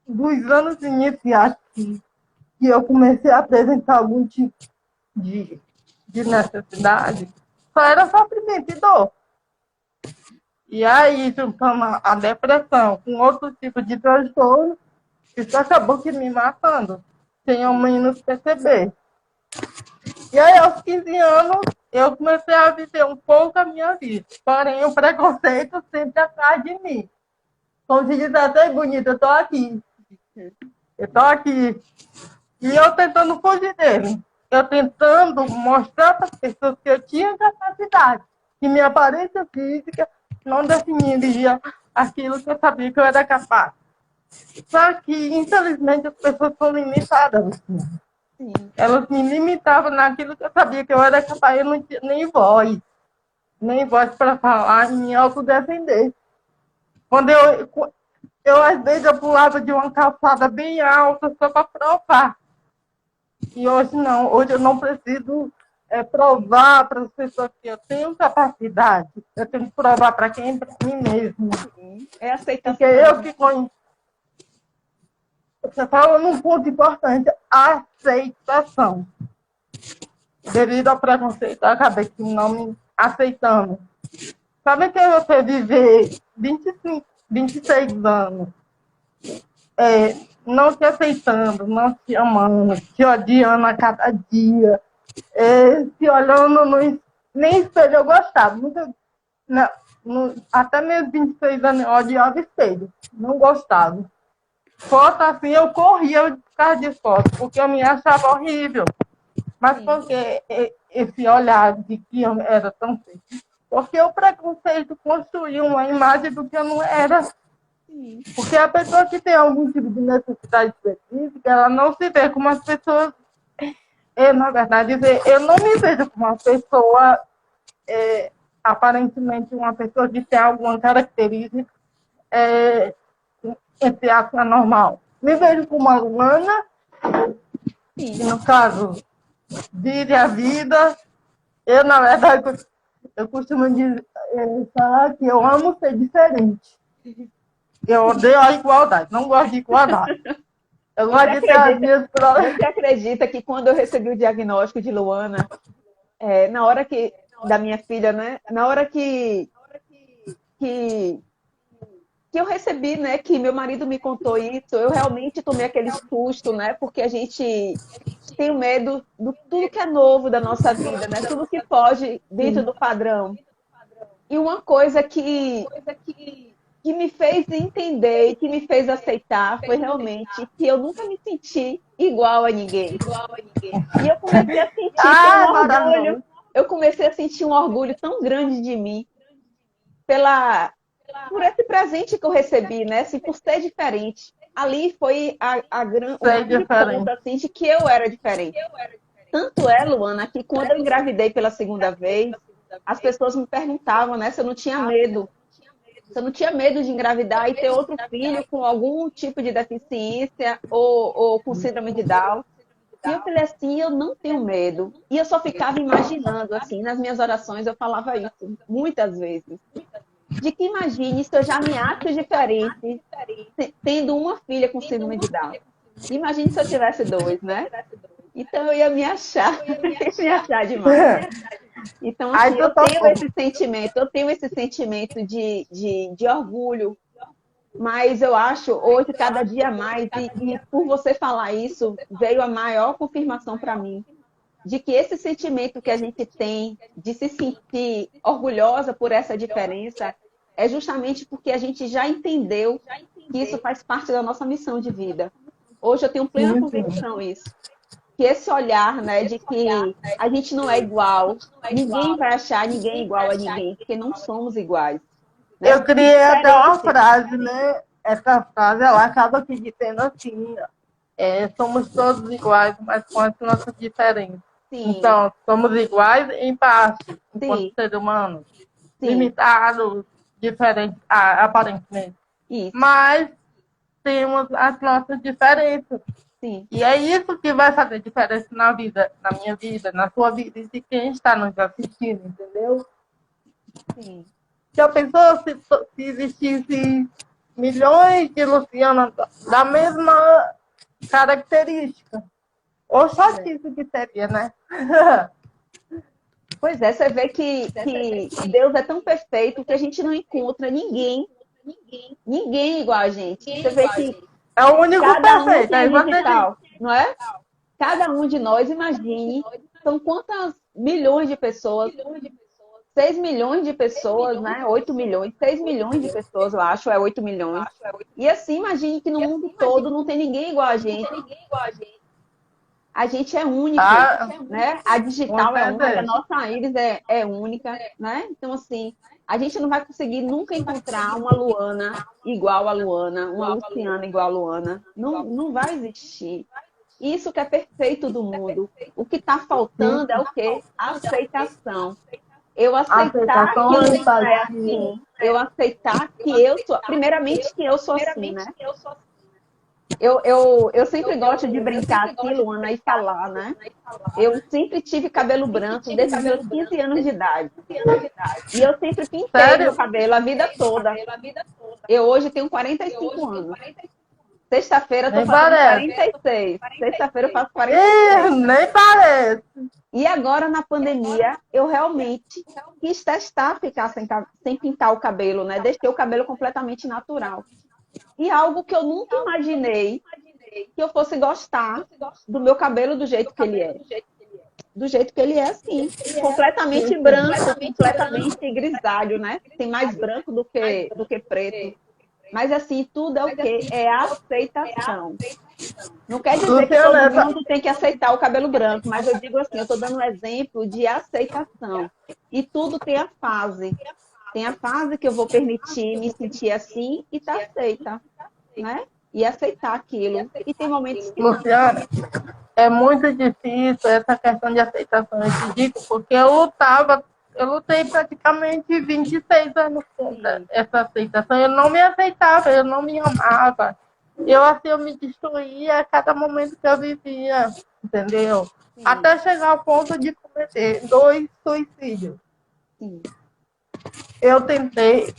dos anos iniciais que eu comecei a apresentar algum tipo de, de necessidade, só era sofrimento e dor. E aí, juntando a depressão com outro tipo de transtorno, isso acabou que me matando, sem ao menos perceber. E aí, aos 15 anos, eu comecei a viver um pouco a minha vida. Porém, o preconceito sempre atrás de mim. Como se diz até bonito, eu tô aqui. Eu tô aqui. E eu tentando fugir dele. Eu tentando mostrar para as pessoas que eu tinha capacidade. Que minha aparência física não definiria aquilo que eu sabia que eu era capaz. Só que, infelizmente, as pessoas são limitadas. Assim. Sim. Elas me limitavam naquilo que eu sabia que eu era capaz. Eu não tinha nem voz para falar e me autodefender. Quando eu, às vezes, eu pulava de uma calçada bem alta só para provar. E hoje não, hoje eu não preciso provar para as pessoas que eu tenho capacidade. Eu tenho que provar para quem? Para mim mesmo. Sim. É aceitação. Porque eu que conheço. Você fala num ponto importante, a aceitação. Devido ao preconceito, eu acabei não me aceitando. Sabe que você viver 25, 26 anos não te aceitando, não te amando, te odiando a cada dia, se olhando nem espelho eu gostava. Até meus 26 anos eu odiava espelho, não gostava. Foto assim, eu corria por causa de foto, porque eu me achava horrível. Mas porque esse olhar de que eu era tão feio? Porque o preconceito construiu uma imagem do que eu não era. Sim. Porque a pessoa que tem algum tipo de necessidade específica, ela não se vê como as pessoas. Na verdade, eu não me vejo como uma pessoa, aparentemente, uma pessoa que tem alguma característica, entre aspas, normal. Me vejo como uma humana, que, no caso, vive a vida. Eu, na verdade, eu costumo falar que eu amo ser diferente. Eu odeio a igualdade, não gosto de igualdade. Eu gosto de ter as minhas provas. Você acredita que quando eu recebi o diagnóstico de Luana, na hora que, da minha filha, né? Na hora que eu recebi, né? Que meu marido me contou isso, eu realmente tomei aquele susto, né? Porque a gente tem medo do tudo que é novo da nossa vida, né? Tudo que foge dentro do padrão. E uma coisa que me fez entender e que me fez aceitar foi realmente que eu nunca me senti igual a ninguém. E eu comecei a sentir um orgulho, eu comecei a sentir um orgulho tão grande de mim por esse presente que eu recebi, né? Assim, por ser diferente. Ali foi o grande ponto assim, de que eu era diferente. Tanto é, Luana, que quando eu engravidei pela segunda vez, as pessoas me perguntavam, né, se eu não tinha medo. Se eu não tinha medo de engravidar e ter outro filho com algum tipo de deficiência ou com síndrome de Down. E eu falei assim, eu não tenho medo. E eu só ficava imaginando, assim, nas minhas orações eu falava isso muitas vezes. De que imagine se eu já me acho diferente tendo uma filha com síndrome de Down. Imagine se eu tivesse dois, né? Então eu ia me achar, me achar demais. Então, assim, eu tenho esse sentimento de orgulho, mas eu acho hoje, cada dia mais, e por você falar isso, veio a maior confirmação para mim, de que esse sentimento que a gente tem de se sentir orgulhosa por essa diferença é justamente porque a gente já entendeu que isso faz parte da nossa missão de vida. Hoje eu tenho plena convicção disso. Que esse olhar, né, de que a gente não é igual, ninguém vai achar ninguém igual a ninguém, porque não somos iguais. Né? Eu criei até uma frase, né? Essa frase, ela acaba aqui dizendo assim, somos todos iguais, mas com as nossas diferenças. Sim. Então, somos iguais em parte, enquanto seres humanos, limitados, diferentes, aparentemente. Isso. Mas temos as nossas diferenças. Sim. E é isso que vai fazer diferença na minha vida, na sua vida e de quem está nos assistindo, entendeu? Sim. Já pensou se existisse milhões de Luciana da mesma característica. Ou chatice que seria, né? Pois é, você vê que Deus é tão perfeito que a gente não encontra ninguém igual a gente. Você vê que É o único cada um perfeito. tem Aí a você diz, digital, não é? Cada um de nós, imagine, são quantas milhões de pessoas? 6 milhões de pessoas, né? 8 milhões, 6 milhões de pessoas, eu acho, é 8 milhões. E assim, imagine que no mundo todo não tem ninguém igual a gente. A gente é único, ah, né? A com digital é única, a certeza. nossa íris é única, né? Então, assim, a gente não vai conseguir nunca encontrar uma Luana igual a Luana, uma Luciana igual a Luana. Não, não vai existir. Isso que é perfeito do mundo. O que está Sim, faltando é o quê? Aceitação. Eu aceitar que aceitação, o mundo é empatia. assim. Eu aceitar que eu sou, primeiramente, que eu sou assim, né? Eu sempre gosto de brincar aqui, Luana, e falar, né? Eu sempre tive cabelo branco desde os meus 15 anos de idade. E eu sempre pintei meu Sério? cabelo a vida toda. Eu hoje tenho 45 anos. Sexta-feira eu estou Nem fazendo parece. 46. Sexta-feira eu faço Ih, 46. nem parece. E agora, na pandemia, eu realmente quis testar ficar sem pintar o cabelo, né? Deixei o cabelo completamente natural. E algo que eu nunca imaginei que eu fosse gostar do meu cabelo do jeito que ele é. Do jeito que ele é, assim. Sim, Completamente sim. branco, completamente grisalho, né? Tem mais branco do que preto. Mas, assim, tudo é o quê? É aceitação. Não quer dizer que Luciana, todo essa, mundo tem que aceitar o cabelo branco, mas eu digo assim, eu estou dando um exemplo de aceitação. E tudo tem a fase. Tem a fase que eu vou permitir me sentir assim e tá aceita, né? E aceitar aquilo. E tem momentos que não. Luciana, é muito difícil essa questão de aceitação. Eu te digo porque eu lutei praticamente 26 anos contra Sim, essa aceitação. Eu não me aceitava, eu não me amava. Eu me destruía a cada momento que eu vivia, entendeu? sim, Até chegar ao ponto de cometer 2 suicídios. sim. Eu tentei,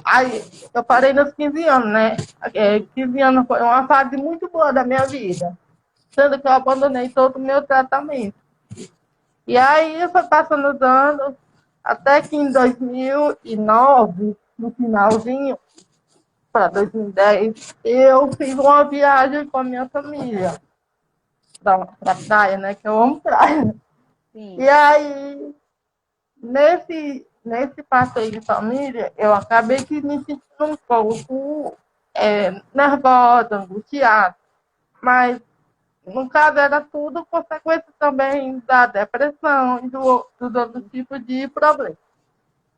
aí eu parei nos 15 anos, né? 15 anos foi uma fase muito boa da minha vida, sendo que eu abandonei todo o meu tratamento. E aí foi passando os anos, até que em 2009, no finalzinho, para 2010, eu fiz uma viagem com a minha família para a praia, né? Que eu amo praia. E Sim, aí, nesse passeio de família, eu acabei que me sentindo um pouco nervosa, angustiada. Mas, no caso, era tudo consequência também da depressão e dos outros tipos de problemas.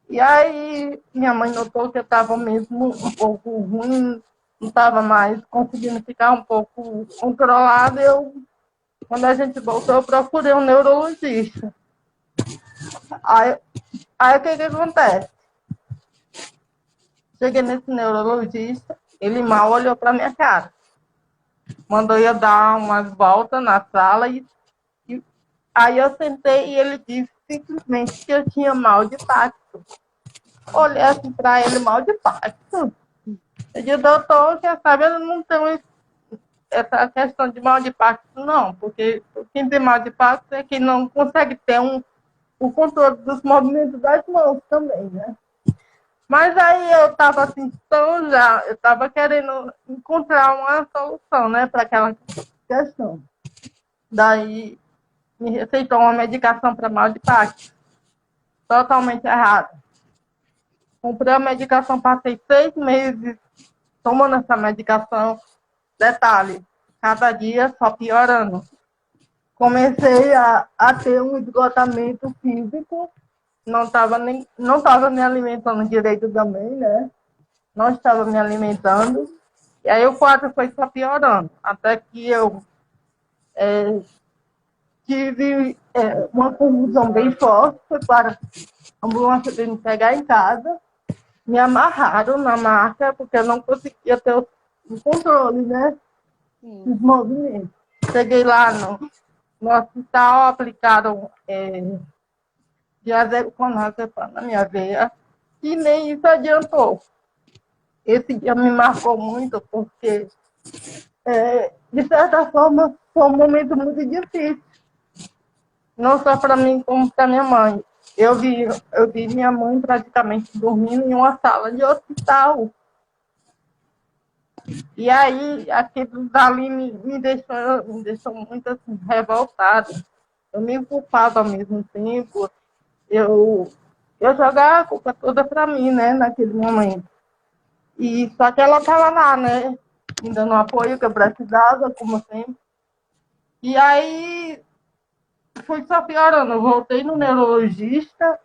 E aí, minha mãe notou que eu estava mesmo um pouco ruim, não estava mais conseguindo ficar um pouco controlada. Quando a gente voltou, eu procurei um neurologista. Aí, aí o que acontece? Cheguei nesse neurologista, ele mal olhou para minha cara. Mandou eu dar umas voltas na sala e aí eu sentei e ele disse simplesmente que eu tinha mal de Parkinson. Olhei assim para ele, mal de Parkinson. Eu disse, doutor, quer saber, eu não tenho essa questão de mal de Parkinson, não, porque quem tem mal de Parkinson é quem não consegue ter o controle dos movimentos das mãos também, né? Mas aí eu estava assim, eu estava querendo encontrar uma solução, né, para aquela questão. Daí me receitou uma medicação para mal de Parkinson, totalmente errada. Comprei a medicação, passei 6 meses tomando essa medicação. Detalhe, cada dia só piorando. Comecei a ter um esgotamento físico, não estava me alimentando direito também, né? Não estava me alimentando. E aí o quadro foi só piorando, até que eu tive uma confusão bem forte, foi para a ambulância vir me pegar em casa, me amarraram na maca, porque eu não conseguia ter o controle, né? sim. Dos movimentos. Cheguei lá no hospital, aplicaram diazepam na minha veia, e nem isso adiantou. esse dia me marcou muito, porque, de certa forma, foi um momento muito difícil, não só para mim, como para minha mãe. Eu vi minha mãe praticamente dormindo em uma sala de hospital. E aí, aquilo dali me deixou muito assim, revoltada. Eu me culpava ao mesmo tempo. Eu, eu jogava a culpa toda para mim, né, naquele momento. E só que ela estava lá, né, me dando o apoio que eu precisava, como sempre. E aí, foi só piorando. Eu voltei no neurologista,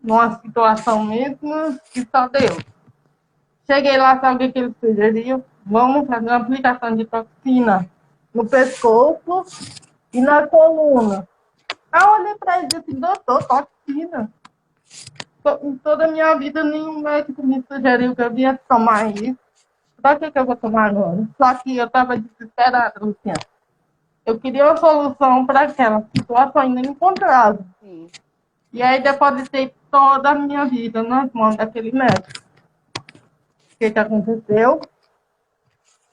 numa situação mesmo que só deu. Cheguei lá, sabe o que ele sugeriu? Vamos fazer uma aplicação de toxina no pescoço e na coluna. Aí eu olhei para ele e disse, doutor, toxina. Em toda a minha vida, nenhum médico me sugeriu que eu viesse tomar isso. Pra que eu vou tomar agora? Só que eu estava desesperada, Luciana. Eu queria uma solução para aquela situação ainda encontrada. Sim. E aí depositei toda a minha vida nas mãos daquele médico. O que aconteceu?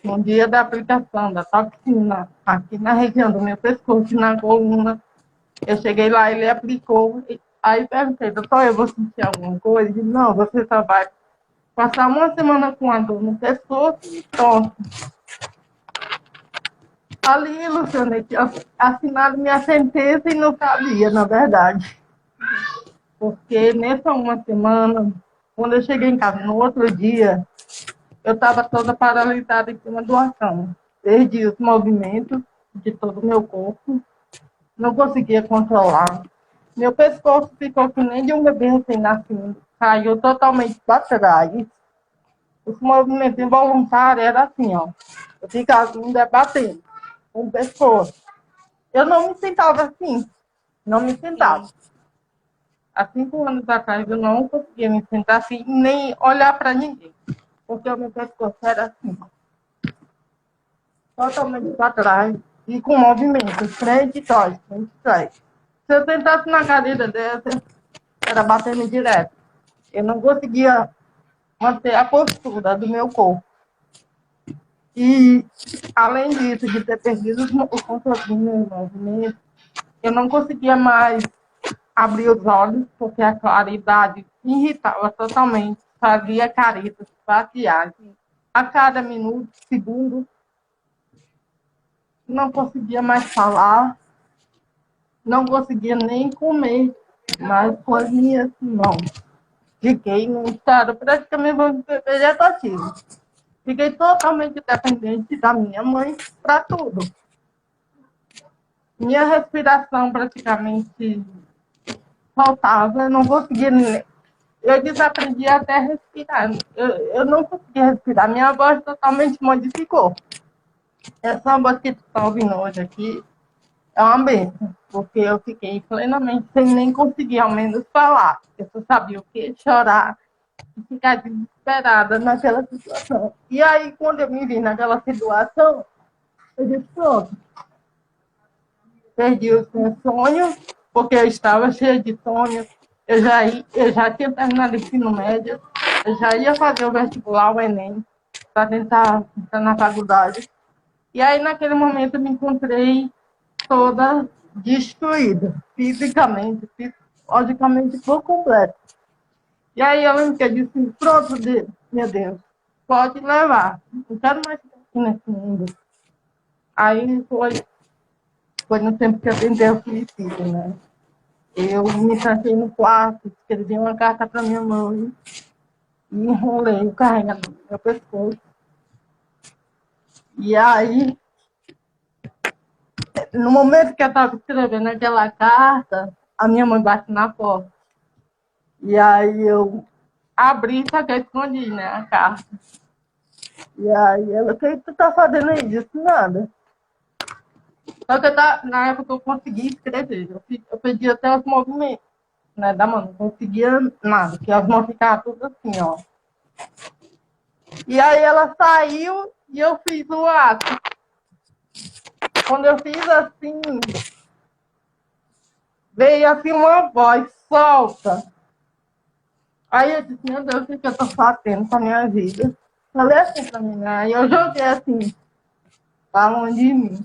No dia da aplicação da toxina, aqui na região do meu pescoço, na coluna, eu cheguei lá, ele aplicou. Aí perguntei, doutor, eu vou sentir alguma coisa? Ele disse, não, você só vai passar uma semana com a dor no pescoço e pronto. Ali, Luciana, eu tinha assinado minha sentença e não sabia, na verdade. Porque nessa uma semana, quando eu cheguei em casa no outro dia, eu estava toda paralisada em cima do cama. Perdi os movimentos de todo o meu corpo, não conseguia controlar. Meu pescoço ficou que nem de um bebê recém-nascido, caiu totalmente para trás. Os movimentos involuntários eram assim, ó. Eu ficava me debatendo com o pescoço. Eu não me sentava assim, não me sentava. Sim. Há 5 anos atrás eu não conseguia me sentar assim, nem olhar para ninguém, porque o meu pescoço era assim, totalmente para trás e com movimento, frente e trás, frente e trás. Se eu sentasse na cadeira dessa, era batendo direto. Eu não conseguia manter a postura do meu corpo. E, além disso, de ter perdido o controle do meu movimento, eu não conseguia mais abrir os olhos, porque a claridade irritava totalmente, fazia caretas faciais. A cada minuto, segundo, não conseguia mais falar, não conseguia nem comer mais com as minhas mãos. Fiquei num estado praticamente vegetativo. Fiquei totalmente dependente da minha mãe para tudo. Minha respiração praticamente faltava, eu não conseguia nem... Eu desaprendi até a respirar. Eu não conseguia respirar. Minha voz totalmente modificou. Essa voz que tu está ouvindo hoje aqui é uma bênção, porque eu fiquei plenamente sem nem conseguir ao menos falar. Eu só sabia o que? Chorar e ficar desesperada naquela situação. E aí, quando eu me vi naquela situação, eu disse, pronto, perdi os meus sonhos, porque eu estava cheia de sonhos. Eu já tinha terminado o ensino médio, eu já ia fazer o vestibular, o Enem, para tentar entrar na faculdade. E aí, naquele momento, eu me encontrei toda destruída, fisicamente, psicologicamente, por completo. E aí, eu lembro que eu disse, pronto, meu Deus, pode levar, não quero mais ficar aqui nesse mundo. Aí foi no tempo que eu tentei o suicídio, né? Eu me tranquei no quarto, escrevi uma carta para minha mãe e enrolei o carregador no meu pescoço. E aí, no momento que eu estava escrevendo aquela carta, a minha mãe bate na porta. E aí eu abri, só que eu escondi, né, a carta. E aí ela, o que tu tá fazendo aí? Disse, nada. Só que na época eu consegui escrever. Eu perdi até os movimentos, né, da mão. Não conseguia nada, porque as mãos ficavam tudo assim, ó. E aí ela saiu e eu fiz o ato. Quando eu fiz assim, veio assim uma voz solta. Aí eu disse, meu Deus, o que eu tô fazendo com a minha vida? Falei assim pra mim, aí eu joguei assim, pra longe de mim.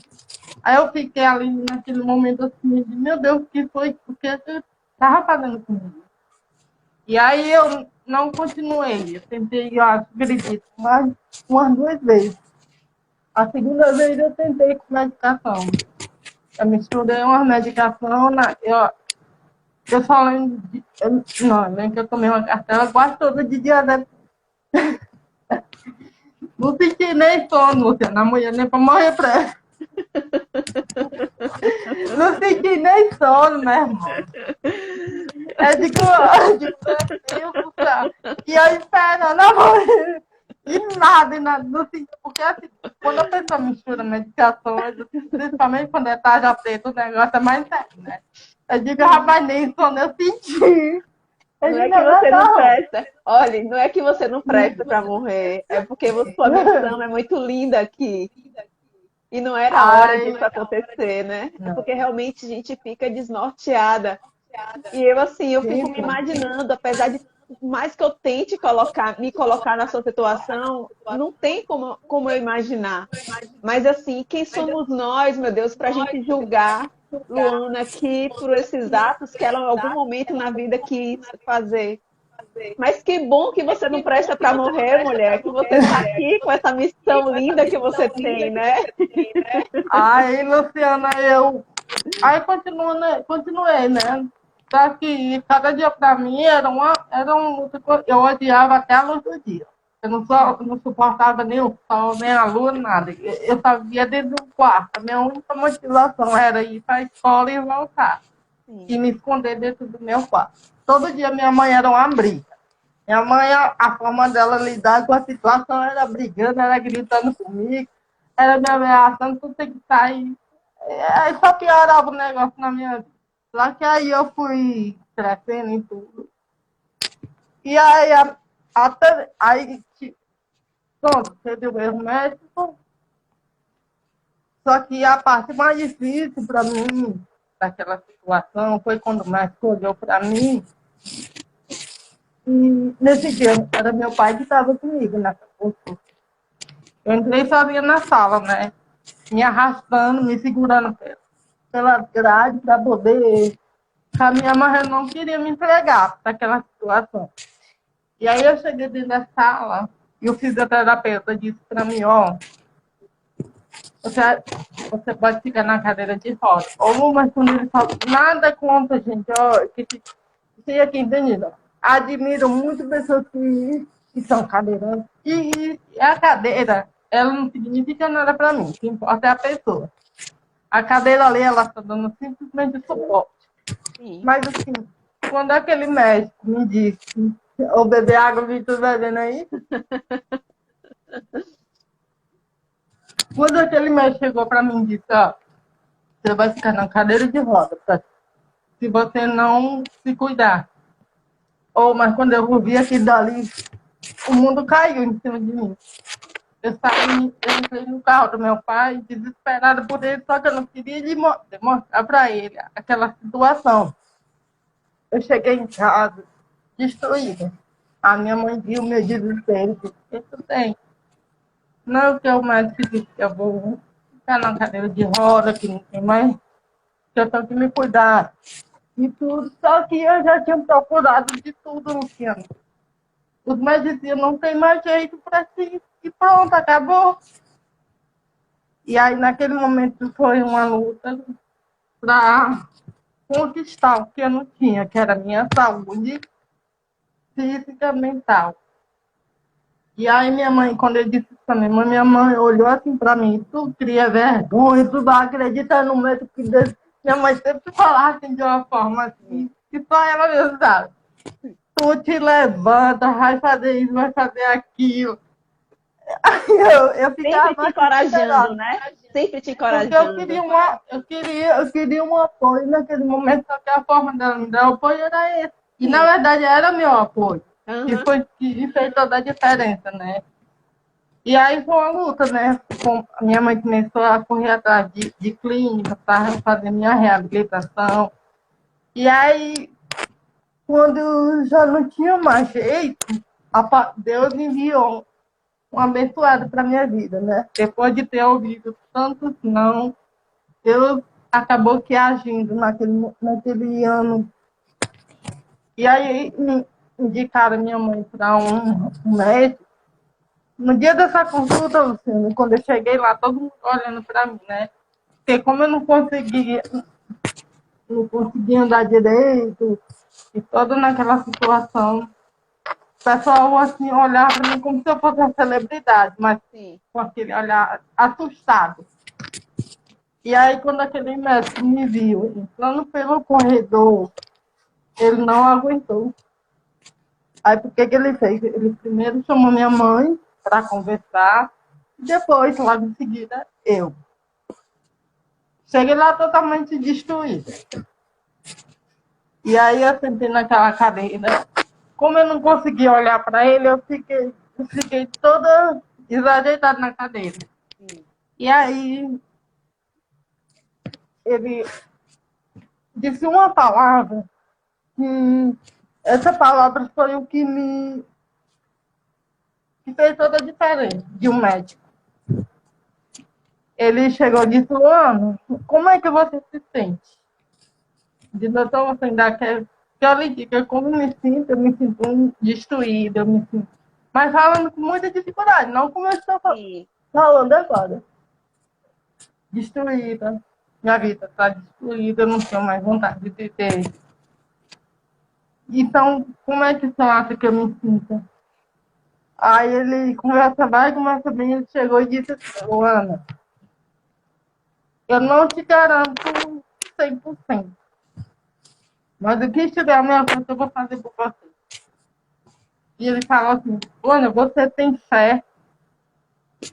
Aí eu fiquei ali naquele momento assim, de, meu Deus, o que foi? O que eu tava fazendo comigo? E aí eu não continuei. Eu tentei, eu acredito, mais umas 2 vezes. A segunda vez eu tentei com medicação. Eu misturei uma medicação, eu só lembro, não, lembro que eu tomei uma cartela quase toda de diabetes. Não senti nem sono, Luciana, na mulher nem pra morrer pressa. Não senti nem sono, meu irmão. Meu Deus do céu. E eu esperando a morrer. E nada, não senti, porque assim, quando a pessoa mistura medicações, principalmente quando é tarja preta, o negócio é mais sério, né? Eu digo, rapaz, nem sono eu senti. Eu Não é digo, que não, você não não. presta. Olha, não é que você não presta para morrer. É porque sua missão é muito linda aqui. E não era a hora Ai, disso acontecer, né? É não. porque realmente a gente fica desnorteada. E eu, assim, eu fico me Gente, imaginando, apesar de por mais que eu tente me colocar na sua situação, não tem como eu imaginar. Mas, assim, quem somos nós, meu Deus, para a gente julgar Luana aqui por esses atos que ela, em algum momento na vida, quis fazer? Mas que bom que você não presta para morrer, mulher, que você está aqui com essa missão linda que você tem, né? aí, Luciana, Aí continuei, né? Só que cada dia pra mim era um luta eu odiava até a luz do dia. Eu não suportava nem o sol, nem a lua, nada. Eu só via dentro do quarto. A minha única motivação era ir para a escola e voltar. E Sim. me esconder dentro do meu quarto. Todo dia minha mãe era uma briga. Minha mãe, a forma dela lidar com a situação era brigando, era gritando comigo, era me ameaçando, tu tem que sair. Aí só piorava o negócio na minha vida. Só que aí eu fui crescendo em tudo. E aí, até, aí pronto, teve o mesmo médico. Só que a parte mais difícil para mim, daquela situação, foi quando o médico olhou para mim. E nesse dia, era meu pai que estava comigo nessa consulta. Eu entrei sozinha na sala, né? Me arrastando, me segurando pela grade para poder a minha mãe não queria me entregar para aquela situação. E aí eu cheguei dentro da sala e o fisioterapeuta disse para mim, ó, você, você pode ficar na cadeira de roda. Ou mas quando ele falou, nada contra, gente, ó, você aqui entendido. Admiro muito pessoas que são cadeirantes. E a cadeira, ela não significa nada para mim. O que importa é a pessoa. A cadeira ali, ela está dando simplesmente suporte. Sim. Mas assim, quando aquele médico me disse, ô beber água, Vitor, bebendo aí? Quando aquele médico chegou para mim e disse, ó, você vai ficar na cadeira de roda, se você não se cuidar. Mas quando eu vi aquilo dali, o mundo caiu em cima de mim. Eu entrei no carro do meu pai, desesperada por ele, só que eu não queria mostrar para ele aquela situação. Eu cheguei em casa, destruída. A minha mãe viu meu desespero, disse, o que tu tem? Não, que o médico disse que eu vou ficar na cadeira de roda, que não tem mais, que eu tenho que me cuidar e tudo. Só que eu já tinha procurado de tudo, Luciano. Os médicos diziam, não tem mais jeito para si. E pronto, acabou. E aí, naquele momento, foi uma luta para conquistar o que eu não tinha, que era a minha saúde física e mental. E aí minha mãe, quando eu disse isso pra minha mãe olhou assim pra mim, tu cria vergonha, tu vai acreditar no médico que Deus... Minha mãe sempre falava assim de uma forma assim, que só ela mesmo sabe. Tu te levanta, vai fazer isso, vai fazer aquilo. Aí eu Sempre te ficava assim, encorajando, desesperada. né? Sempre te Porque encorajando. eu queria um apoio naquele momento, só que a forma dela me dar apoio era esse. E na Sim. verdade era meu apoio. Aham. Que fez toda a diferença, né? E aí foi uma luta, né? A minha mãe começou a correr atrás de clínica para fazer minha reabilitação. E aí, quando já não tinha mais jeito, Deus enviou um abençoado para minha vida, né? Depois de ter ouvido tantos não, Deus acabou que agindo naquele ano. E aí indicaram minha mãe para um médico. No dia dessa consulta, Luciano, quando eu cheguei lá, todo mundo olhando para mim, né? Porque como eu não conseguia andar direito, e toda naquela situação, o pessoal assim olhava para mim como se eu fosse uma celebridade, mas Sim. com aquele olhar assustado. E aí, quando aquele médico me viu entrando pelo corredor, ele não aguentou. Aí, por que ele fez? Ele primeiro chamou minha mãe para conversar, e depois, logo em seguida, eu. Cheguei lá totalmente destruída. E aí, eu sentei naquela cadeira. Como eu não conseguia olhar para ele, eu fiquei toda desajeitada na cadeira. Sim. E aí, ele disse uma palavra, que essa palavra foi o que fez toda a diferença de um médico. Ele chegou e disse: Luana, como é que você se sente? De doutor, você ainda quer que eu lhe diga como eu me sinto destruída, eu me sinto. Mas falando com muita dificuldade, não como eu estou falando agora. Destruída. Minha vida está destruída, eu não tenho mais vontade de viver. Então, como é que você acha que eu me sinto? Aí ele conversa vai, conversa bem, ele chegou e disse assim: Luana, eu não te garanto 100%, mas o que estiver a minha conta eu vou fazer por você. E ele falou assim: Luana, você tem fé?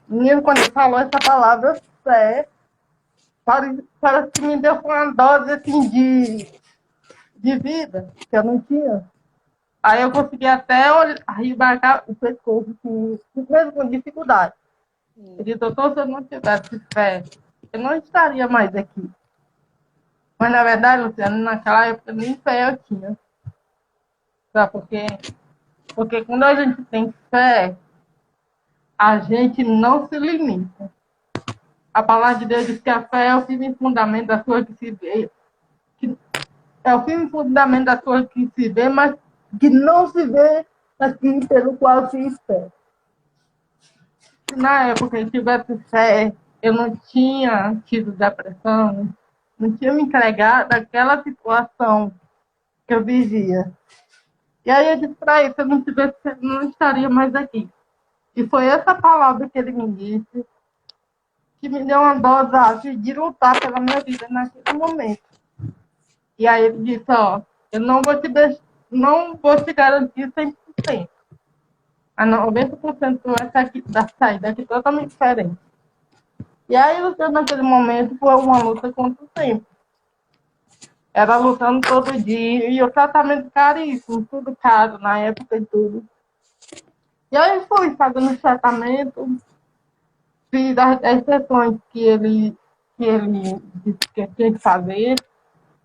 Menino, quando ele falou essa palavra fé, parece que me deu uma dose assim de vida que eu não tinha. Aí eu consegui até arrebatar o pescoço, assim, mesmo com dificuldade. Ele disse: doutor, se eu não tivesse fé, eu não estaria mais aqui. Mas, na verdade, Luciano, naquela época nem fé eu tinha. Sabe por quê? Porque quando a gente tem fé, a gente não se limita. A palavra de Deus diz que a fé é o firme fundamento das coisas que se vê. É o firme fundamento das coisas que se vê, mas que não se vê aquilo pelo qual se espera. Se na época eu tivesse fé, eu não tinha tido depressão, não tinha me entregado daquela situação que eu vivia. E aí eu disse para ele: se eu não tivesse, eu não estaria mais aqui. E foi essa palavra que ele me disse que me deu uma dose de lutar pela minha vida naquele momento. E aí ele disse: ó, eu não vou te garantir 100%. A 90% vai sair daqui totalmente diferente. E aí, naquele momento, foi uma luta contra o tempo. Era lutando todo dia, e o tratamento caríssimo, tudo caro na época e tudo. E aí fui fazendo o tratamento, fiz as sessões que ele disse que tinha que fazer.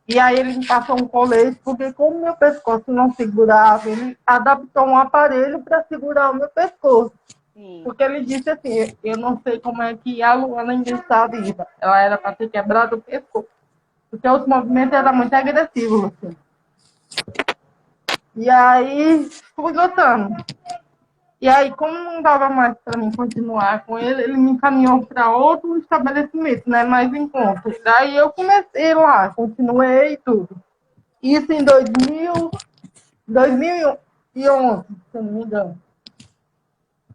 E aí ele me passou um colete, porque como meu pescoço não segurava, ele adaptou um aparelho para segurar o meu pescoço. Sim. Porque ele disse assim: eu não sei como é que a Luana ainda está viva. Ela era para ter quebrado o pescoço. Porque os movimentos eram muito agressivos, Luciano. E aí fui lutando. E aí, como não dava mais para mim continuar com ele, ele me encaminhou para outro estabelecimento, né, mais em conta. Daí eu comecei lá, continuei e tudo. Isso em 2011, se eu não me engano.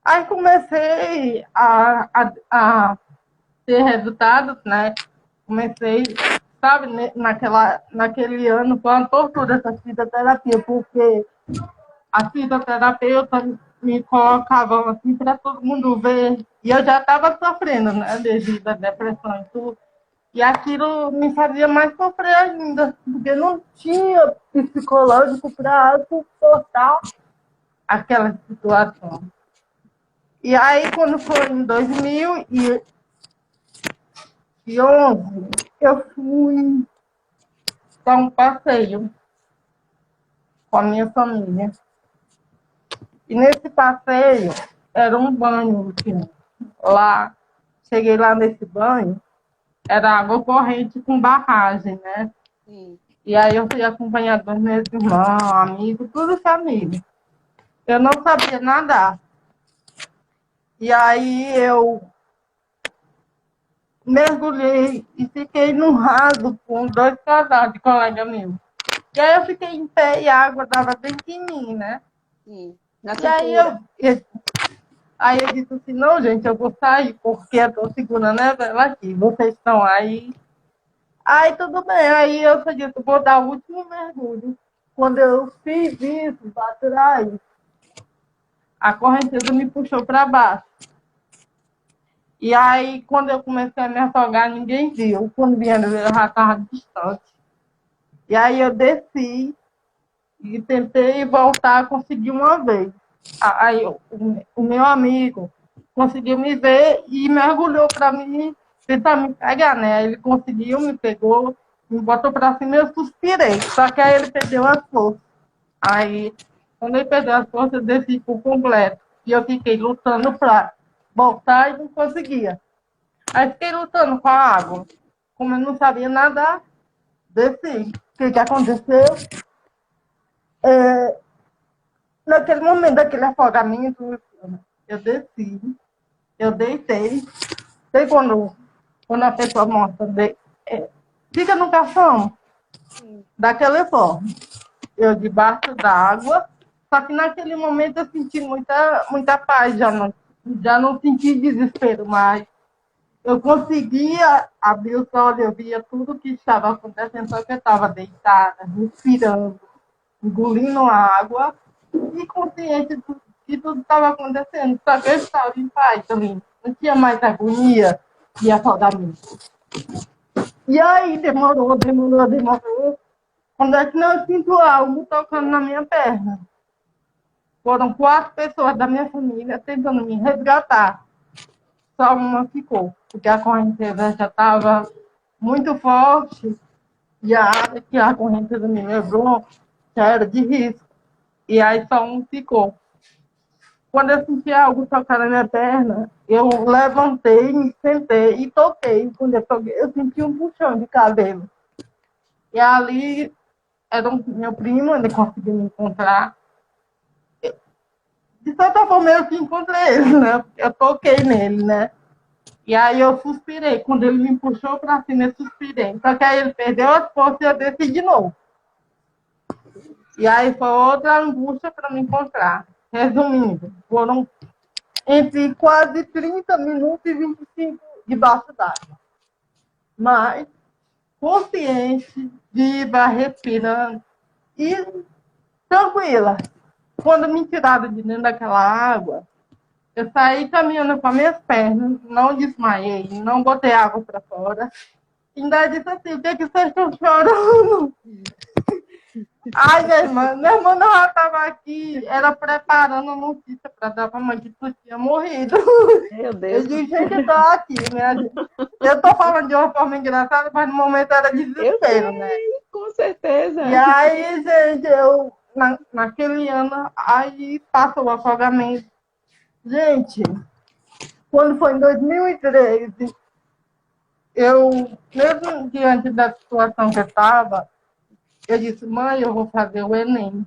Aí comecei a ter resultados, né? Comecei, sabe, naquele ano foi uma tortura essa fitoterapia, porque a fisioterapeuta me colocavam assim para todo mundo ver. E eu já estava sofrendo, né, devido à depressão e tudo. E aquilo me fazia mais sofrer ainda, porque não tinha psicológico para suportar aquela situação. E aí, quando foi em 2011, eu fui dar um passeio com a minha família. E nesse passeio, era um banho, assim, lá. Cheguei lá nesse banho, era água corrente com barragem, né? Sim. E aí eu fui acompanhada dos meus irmãos, amigos, tudo família. Eu não sabia nadar. E aí eu mergulhei e fiquei no raso com 2 casais de colega meu. E aí eu fiquei em pé e a água dava bem de mim, né? Sim. Na E aí cintura. eu disse assim, não, gente, eu vou sair, porque eu tô segurando ela aqui, vocês estão aí. Aí tudo bem, aí eu só disse, vou dar o último mergulho. Quando eu fiz isso para trás, a correnteza me puxou para baixo. E aí, quando eu comecei a me afogar, ninguém viu. Quando vieram ver, eu já estava distante. E aí eu desci e tentei voltar, consegui uma vez. Aí o meu amigo conseguiu me ver e mergulhou para mim, tentar me pegar, né? Ele conseguiu, me pegou, me botou para cima e eu suspirei. Só que aí ele perdeu as forças. Aí, quando ele perdeu as forças, eu desci por completo. E eu fiquei lutando para voltar e não conseguia. Aí fiquei lutando com a água. Como eu não sabia nadar, desci. O que aconteceu? É, naquele momento daquele afogamento, eu desci, eu deitei. Sei quando a pessoa mostra, fica no caixão, Sim. daquela forma. Eu debaixo d'água, só que naquele momento eu senti muita paz, já não senti desespero mais. Eu conseguia abrir os olhos, eu via tudo que estava acontecendo, só que eu estava deitada, respirando, engolindo água e consciente do que tudo estava acontecendo. Só que eu estava em paz também. Não tinha mais agonia e afogamento. E aí demorou. Quando é que eu sinto algo tocando na minha perna? Foram 4 pessoas da minha família tentando me resgatar. Só uma ficou, porque a correnteza já estava muito forte e a área que a correnteza me levou já era de risco. E aí só um ficou. Quando eu senti algo tocar na minha perna, eu levantei, me sentei e toquei. Quando eu toquei, eu senti um puxão de cabelo. E ali era meu primo, ele conseguiu me encontrar. De certa forma, eu que encontrei ele, né? Eu toquei nele, né? E aí eu suspirei. Quando ele me puxou pra cima, eu suspirei. Só que aí ele perdeu as forças e eu desci de novo. E aí foi outra angústia para me encontrar. Resumindo, foram entre quase 30 minutos e 25 debaixo d'água. Mas consciente, viva, respirando e tranquila. Quando me tiraram de dentro daquela água, eu saí caminhando com as minhas pernas, não desmaiei, não botei água para fora. Ainda disse assim, o que é que vocês estão chorando? Ai, minha irmã não estava aqui, era preparando a notícia para dar para a mãe que tu tinha morrido. Meu Eu Deus. disse, gente, eu tô aqui, né? Eu tô falando de uma forma engraçada, mas no momento era Eu desespero, né? sei, com certeza. E aí, gente, naquele ano, aí passou o afogamento. Gente, quando foi em 2013, mesmo diante da situação que eu estava, eu disse, mãe, eu vou fazer o Enem.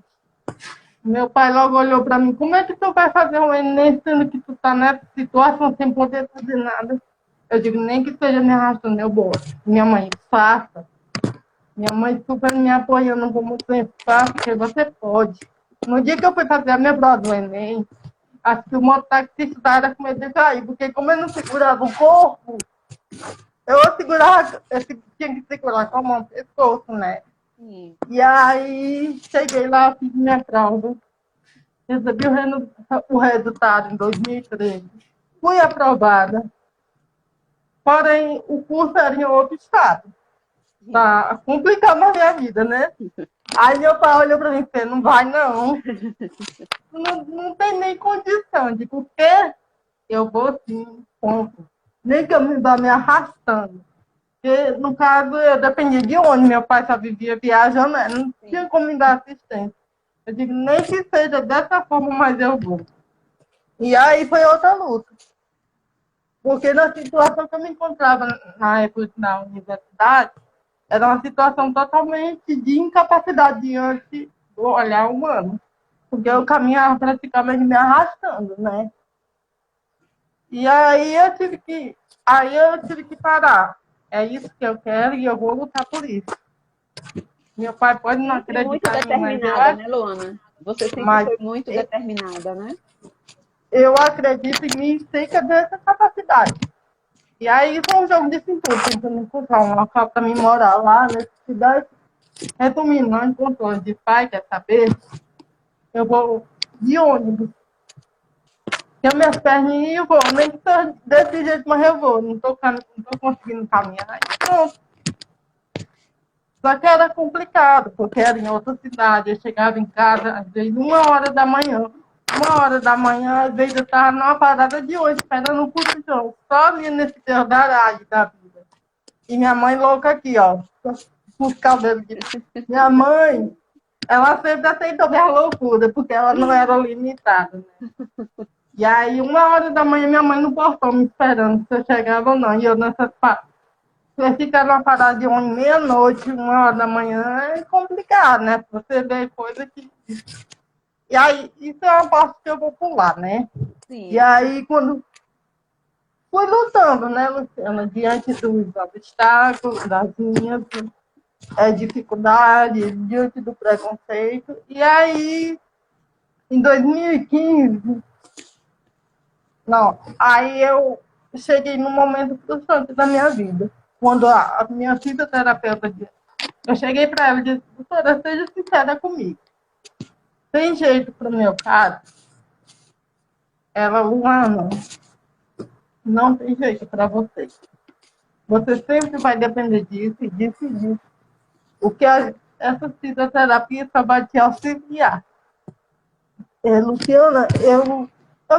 Meu pai logo olhou para mim, como é que tu vai fazer o Enem sendo que tu tá nessa situação sem poder fazer nada? Eu digo, nem que esteja me arrastando, eu vou. Minha mãe, faça. Minha mãe super me apoiando como sempre, faça, porque você pode. No dia que eu fui fazer a minha prova do Enem, acho que o mototaxista estava com medo de cair, porque como eu não segurava o corpo, eu tinha que segurar com a mão no pescoço, né? Sim. E aí, cheguei lá, fiz minha prova, recebi o resultado em 2013. Fui aprovada, porém, o curso era em outro estado. Tá complicando a minha vida, né? Aí meu pai olhou pra mim e falou, não vai não. Não tem nem condição de porque eu vou sim, ponto. Nem que eu me vá me arrastando. Porque, no caso, eu dependia de onde meu pai só vivia viajando, né? Não tinha como me dar assistência. Eu digo, nem que seja dessa forma, mas eu vou. E aí foi outra luta. Porque na situação que eu me encontrava na época na universidade, era uma situação totalmente de incapacidade diante do olhar humano. Porque eu caminhava praticamente me arrastando, né? E aí eu tive que parar. É isso que eu quero e eu vou lutar por isso. Meu pai pode não Sempre muito acreditar em mim, mas determinada, né, Luana? Você sempre mas foi muito determinada, né? eu acredito em mim e sei que eu tenho essa capacidade. E aí foi um jogo de cintura, tentando encontrar um local para mim morar lá nessa cidade. Resumindo, não encontrou de pai, quer saber? Eu vou de ônibus. Tenho minhas perninhas e eu vou. Nem que seja desse jeito, mas eu vou. Não tô conseguindo caminhar. E pronto. Só que era complicado, porque era em outra cidade. Eu chegava em casa, às vezes, 1 hora da manhã. 1 hora da manhã, às vezes, eu estava numa parada de ônibus, esperando um puxão. Só nesse Deus da vida. E minha mãe louca aqui, ó. Com os cabelos de... Minha mãe, ela sempre aceitou minha loucura, porque ela não era limitada, né? E aí, 1 hora da manhã, minha mãe no portão me esperando se eu chegava ou não. E eu nessa você fica numa parada de meia-noite, 1 hora da manhã, é complicado, né? Você vê coisa que... E aí, isso é uma parte que eu vou pular, né? Sim. E aí, quando fui lutando, né, Luciana, diante dos obstáculos, das minhas dificuldades, diante do preconceito. E aí, em 2015, não, aí eu cheguei num momento frustrante da minha vida, quando a minha fisioterapeuta, eu cheguei para ela e disse, doutora, seja sincera comigo. Tem jeito para o meu caso? Ela, Luana, não tem jeito para você. Você sempre vai depender disso e disso e disso. O que essa fisioterapia só vai te auxiliar. Luciana, eu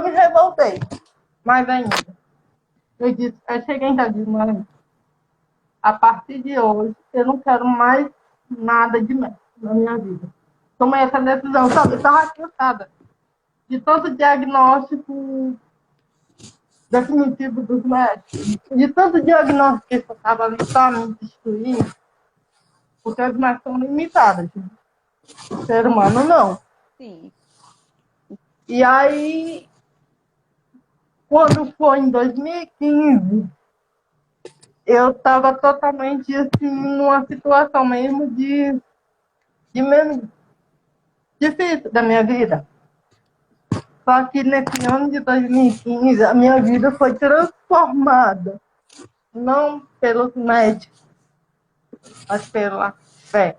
me revoltei. Mais ainda. Eu cheguei em casa e disse, mãe, a partir de hoje, eu não quero mais nada de médico na minha vida. Tomei essa decisão, sabe? Eu estava cansada de tanto diagnóstico definitivo dos médicos, de tanto diagnóstico que eu estava ali só me destruindo, porque as médicas são limitadas. O ser humano não. Sim. E aí, quando foi em 2015, eu estava totalmente assim, numa situação mesmo de mesmo difícil da minha vida. Só que nesse ano de 2015, a minha vida foi transformada. Não pelos médicos, mas pela fé.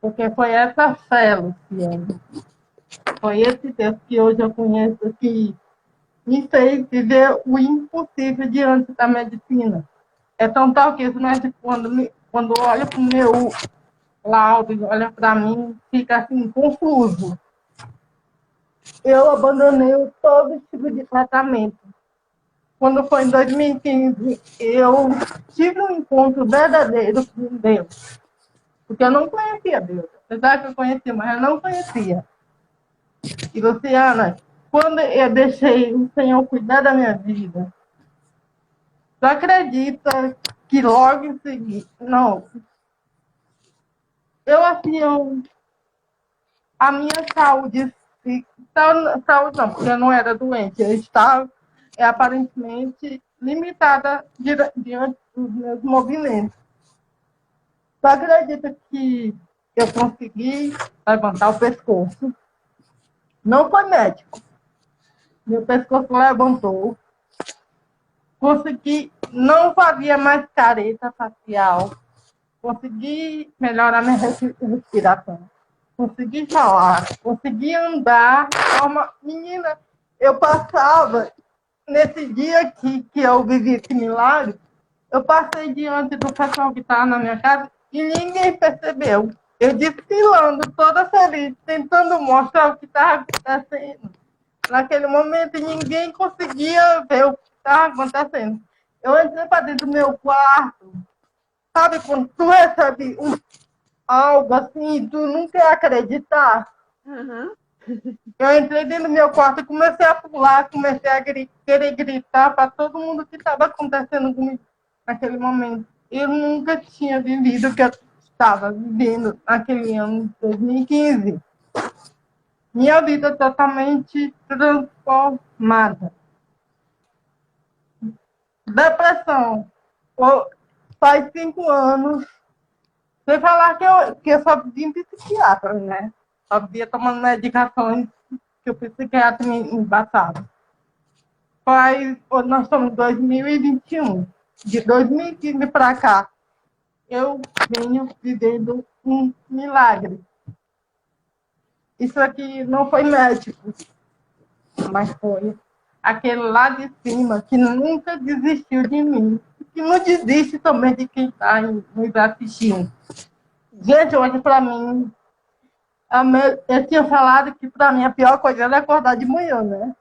Porque foi essa fé, Luciana. Foi esse Deus que hoje eu conheço que me fez viver o impossível diante da medicina. É tão tal que os médicos, quando olham para o meu laudo, olham para mim, fica assim, confuso. Eu abandonei todo tipo de tratamento. Quando foi em 2015, eu tive um encontro verdadeiro com Deus. Porque eu não conhecia Deus. Apesar que eu conhecia, mas eu não conhecia. E, Luciana, quando eu deixei o Senhor cuidar da minha vida, tu acredita que logo em seguida... Não. A minha saúde... Saúde não, porque eu não era doente. Eu estava aparentemente limitada diante dos meus movimentos. Tu acredita que eu consegui levantar o pescoço? Não foi médico. Meu pescoço levantou. Consegui, não fazia mais careta facial. Consegui melhorar minha respiração. Consegui falar. Consegui andar. Menina, eu passava, nesse dia que eu vivi esse milagre, eu passei diante do pessoal que estava na minha casa e ninguém percebeu. Eu desfilando, toda feliz, tentando mostrar o que estava acontecendo. Naquele momento, ninguém conseguia ver o que estava acontecendo. Eu entrei para dentro do meu quarto. Sabe quando tu recebe algo assim e tu não quer acreditar? Uhum. Eu entrei dentro do meu quarto e comecei a pular, comecei a querer gritar para todo mundo o que estava acontecendo comigo naquele momento. Eu nunca tinha vivido o que eu estava vivendo naquele ano de 2015. Minha vida totalmente transformada. Depressão. Faz 5 anos. Sem falar que eu só vivia em psiquiatra, né? Só vivia tomando medicações que o psiquiatra me embaçava. Nós estamos em 2021. De 2015 para cá, eu venho vivendo um milagre. Isso aqui não foi médico, mas foi aquele lá de cima que nunca desistiu de mim. Que não desiste também de quem está nos assistindo. Gente, hoje para mim, eu tinha falado que para mim a pior coisa era acordar de manhã, né?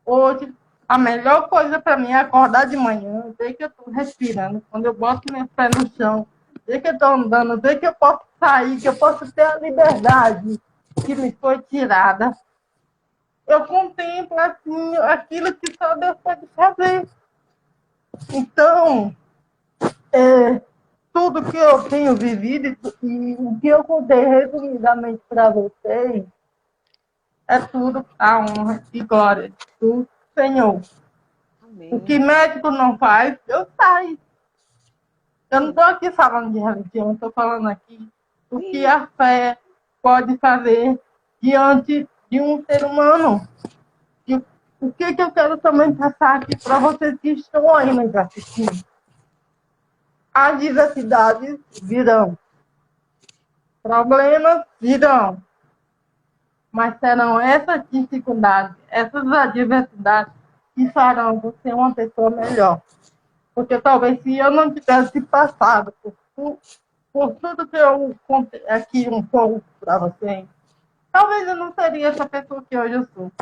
Hoje, a melhor coisa para mim é acordar de manhã, ver que eu estou respirando, quando eu boto meus pés no chão, ver que eu estou andando, ver que eu posso sair, que eu posso ter a liberdade que me foi tirada. Eu contemplo assim, aquilo que só Deus pode fazer. Então, tudo que eu tenho vivido e o que eu contei resumidamente para vocês é tudo a honra e glória do Senhor. Amém. O que médico não faz, Deus faz. Eu não estou aqui falando de religião, estou falando aqui o que a fé pode fazer diante de um ser humano. E o que eu quero também passar aqui para vocês que estão aí nos assistindo. As diversidades virão. Problemas virão. Mas serão essas dificuldades, essas adversidades que farão você uma pessoa melhor. Porque talvez se eu não tivesse passado por tudo que eu contei aqui um pouco para vocês, talvez eu não seria essa pessoa que hoje eu sou.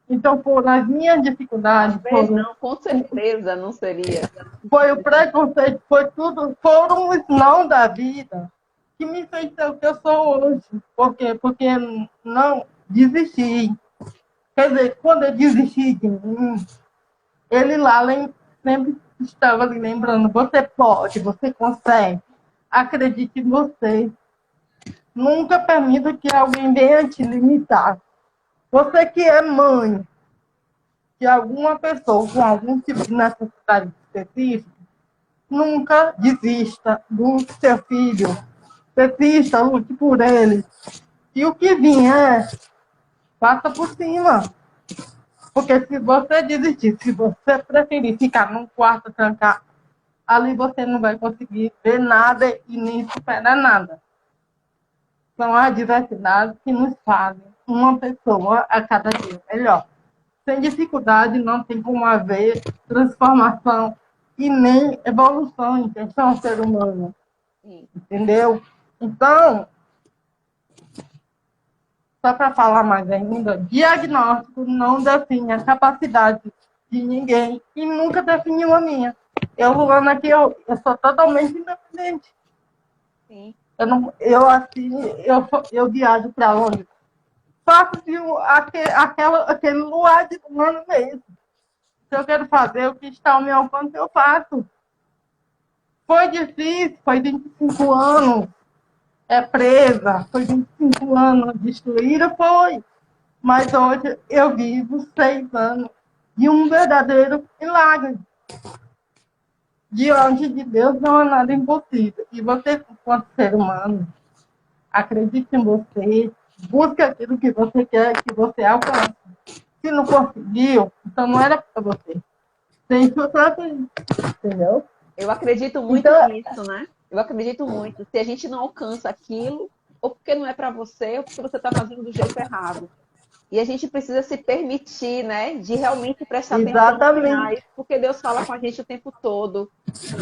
Então, por as minhas dificuldades... Não, com certeza não seria. Foi o preconceito, foi tudo, foram os não da vida que me fez ser o que eu sou hoje. Por quê? Porque não desisti. Quer dizer, quando eu desisti de mim, ele lá sempre estava lhe lembrando, você pode, você consegue, acredite em você. Nunca permita que alguém venha te limitar. Você que é mãe de alguma pessoa com algum tipo de necessidade específica, nunca desista do seu filho. Persista, lute por ele. E o que vier, passa por cima. Porque se você desistir, se você preferir ficar num quarto trancar, ali você não vai conseguir ver nada e nem superar nada. São as diversidades que nos fazem uma pessoa a cada dia melhor. Sem dificuldade não tem como haver transformação e nem evolução em questão ao ser humano. Entendeu? Então, só para falar mais ainda, diagnóstico não define a capacidade de ninguém e nunca definiu a minha. Eu, Luana, aqui, eu sou totalmente independente. Sim. Eu viajo para onde? Faço aquele luar de humano mesmo. Se eu quero fazer o que está ao meu alcance, eu faço. Foi difícil, foi 25 anos presa, foi 25 anos destruída, foi. Mas hoje eu vivo 6 anos de um verdadeiro milagre. Diante de Deus não há nada impossível. E você, enquanto ser humano, acredite em você, busque aquilo que você quer, que você alcance. Se não conseguiu, então não era para você. Tem que outra coisa, entendeu? Eu acredito muito nisso, né? Eu acredito muito. Se a gente não alcança aquilo, ou porque não é para você, ou porque você está fazendo do jeito errado. E a gente precisa se permitir, né? De realmente prestar atenção nos sinais, porque Deus fala com a gente o tempo todo.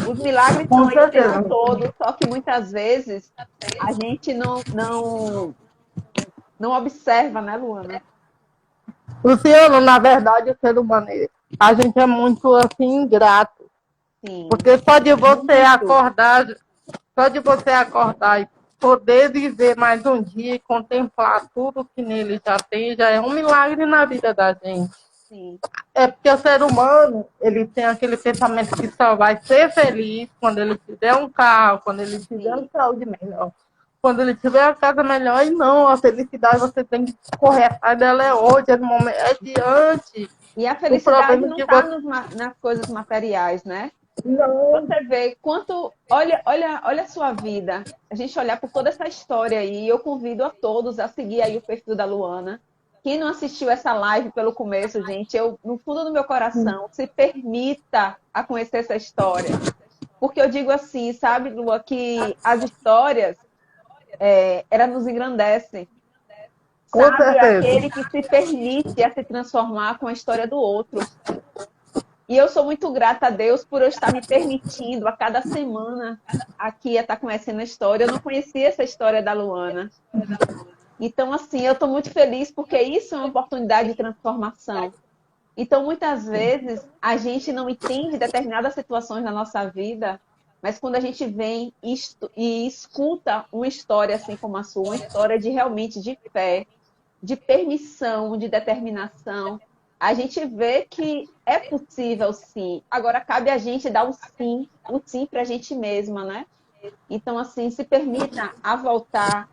Os milagres estão aí o tempo todo, só que muitas vezes a gente não observa, né, Luana? Luciano, na verdade, o ser humano, a gente é muito assim ingrato. Sim. Porque só de você acordar poder viver mais um dia e contemplar tudo que nele já tem, já é um milagre na vida da gente. Sim. É porque o ser humano, ele tem aquele pensamento que só vai ser feliz quando ele tiver um carro, quando ele tiver uma saúde melhor, quando ele tiver uma casa melhor. E não, a felicidade você tem que correr atrás dela, é hoje, é no momento, é diante. E a felicidade não que está você... nas coisas materiais, né? Não. Você vê quanto. Olha a sua vida. A gente olhar por toda essa história aí. Eu convido a todos a seguir aí o perfil da Luana. Quem não assistiu essa live pelo começo, gente, eu, no fundo do meu coração, se permita a conhecer essa história. Porque eu digo assim, sabe, Lua, que as histórias, elas nos engrandecem. Com Sabe, certeza. aquele que se permite a se transformar com a história do outro. E eu sou muito grata a Deus por eu estar me permitindo a cada semana aqui a estar conhecendo a história. Eu não conhecia essa história da Luana. Então, assim, eu estou muito feliz porque isso é uma oportunidade de transformação. Então, muitas vezes, a gente não entende determinadas situações na nossa vida, mas quando a gente vem e escuta uma história assim como a sua, uma história de realmente de fé, de permissão, de determinação, a gente vê que é possível sim. Agora cabe a gente dar o sim para a gente mesma, né? Então, assim, se permita a voltar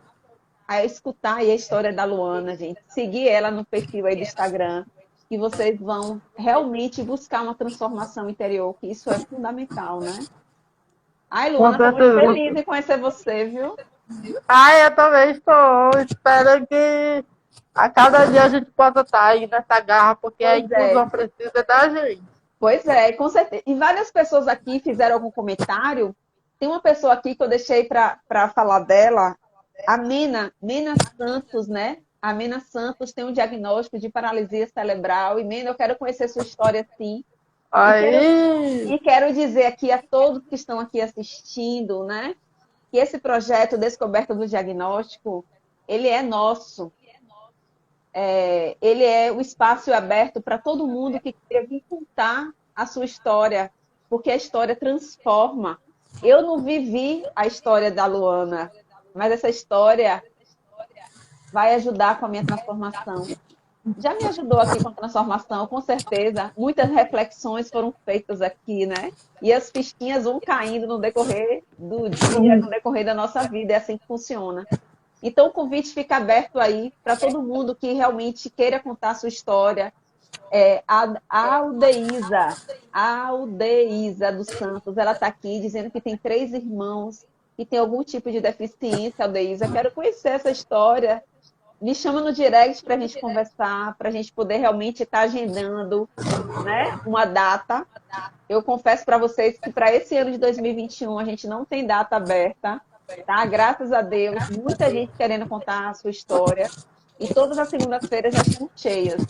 a escutar aí a história da Luana, gente. Seguir ela no perfil aí do Instagram, que vocês vão realmente buscar uma transformação interior, que isso é fundamental, né? Ai, Com Luana, estou muito certeza. feliz em conhecer você, viu? Ai, eu também estou. Espero que a cada dia a gente possa estar aí nessa garra, porque a Pois é. inclusão precisa da gente. Pois é, com certeza. E várias pessoas aqui fizeram algum comentário. Tem uma pessoa aqui que eu deixei para falar dela, a Mena Santos, né? A Mena Santos tem um diagnóstico de paralisia cerebral. E, Mena, eu quero conhecer sua história, sim. E quero, Aí, e quero dizer aqui a todos que estão aqui assistindo, né? Que esse projeto Descoberta do Diagnóstico, ele é nosso. Ele é o espaço aberto para todo mundo que queira vir contar a sua história, porque a história transforma. Eu não vivi a história da Luana, mas essa história vai ajudar com a minha transformação. Já me ajudou aqui com a transformação, com certeza. Muitas reflexões foram feitas aqui, né? E as fichinhas vão caindo no decorrer do dia, no decorrer da nossa vida. É assim que funciona. Então, o convite fica aberto aí para todo mundo que realmente queira contar a sua história. A Aldeísa dos Santos, ela está aqui dizendo que tem 3 irmãos que tem algum tipo de deficiência. Aldeísa, quero conhecer essa história. Me chama no direct para a gente conversar, para a gente poder realmente estar agendando, né, uma data. Eu confesso para vocês que para esse ano de 2021 a gente não tem data aberta, tá? Graças a Deus, muita gente querendo contar a sua história e todas as segundas-feiras já estão cheias.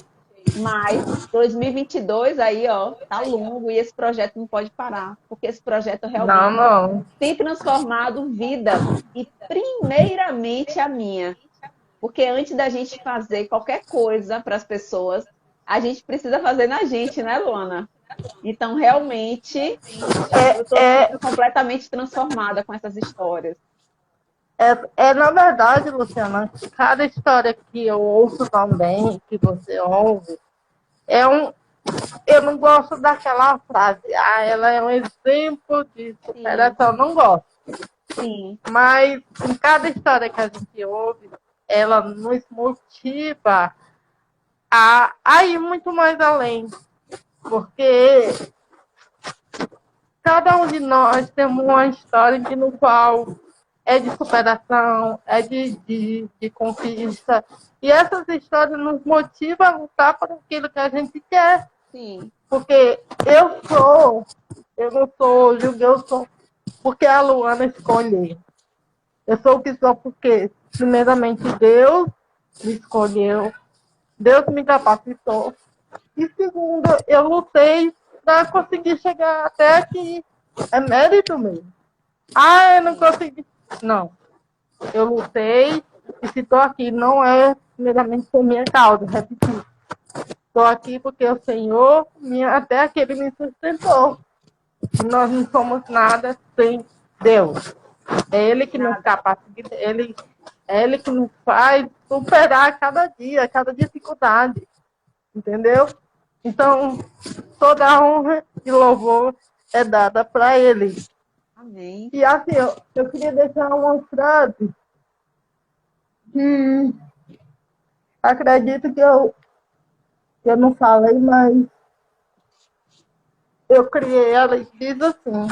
Mas 2022 aí, ó, tá longo e esse projeto não pode parar, porque esse projeto não, realmente não. tem transformado vidas e primeiramente a minha. Porque antes da gente fazer qualquer coisa para as pessoas, a gente precisa fazer na gente, né, Luana? Então, realmente, eu estou É, sendo completamente transformada com essas histórias. na verdade, Luciana, cada história que eu ouço também, que você ouve, eu não gosto daquela frase, ela é um exemplo de Sim, superação, não gosto. sim, Mas em cada história que a gente ouve, ela nos motiva a ir muito mais além. Porque cada um de nós temos uma história no qual é de superação, é de conquista. E essas histórias nos motivam a lutar por aquilo que a gente quer. sim, Porque eu não sou hoje o que eu sou, porque a Luana escolheu. Eu sou o que sou porque, primeiramente, Deus me escolheu, Deus me capacitou. E segundo, eu lutei para conseguir chegar até aqui. É mérito mesmo. Eu não consegui. Não. Eu lutei e se estou aqui não é primeiramente por minha causa, repetir. Estou aqui porque o Senhor, até aquele me sustentou. Nós não somos nada sem Deus. É Ele que nos capacita, é Ele que nos faz superar cada dificuldade, entendeu? Então, toda a honra e louvor é dada para Ele. Amém. E assim, eu queria deixar uma frase que acredito que eu não falei, mas eu criei ela e diz assim: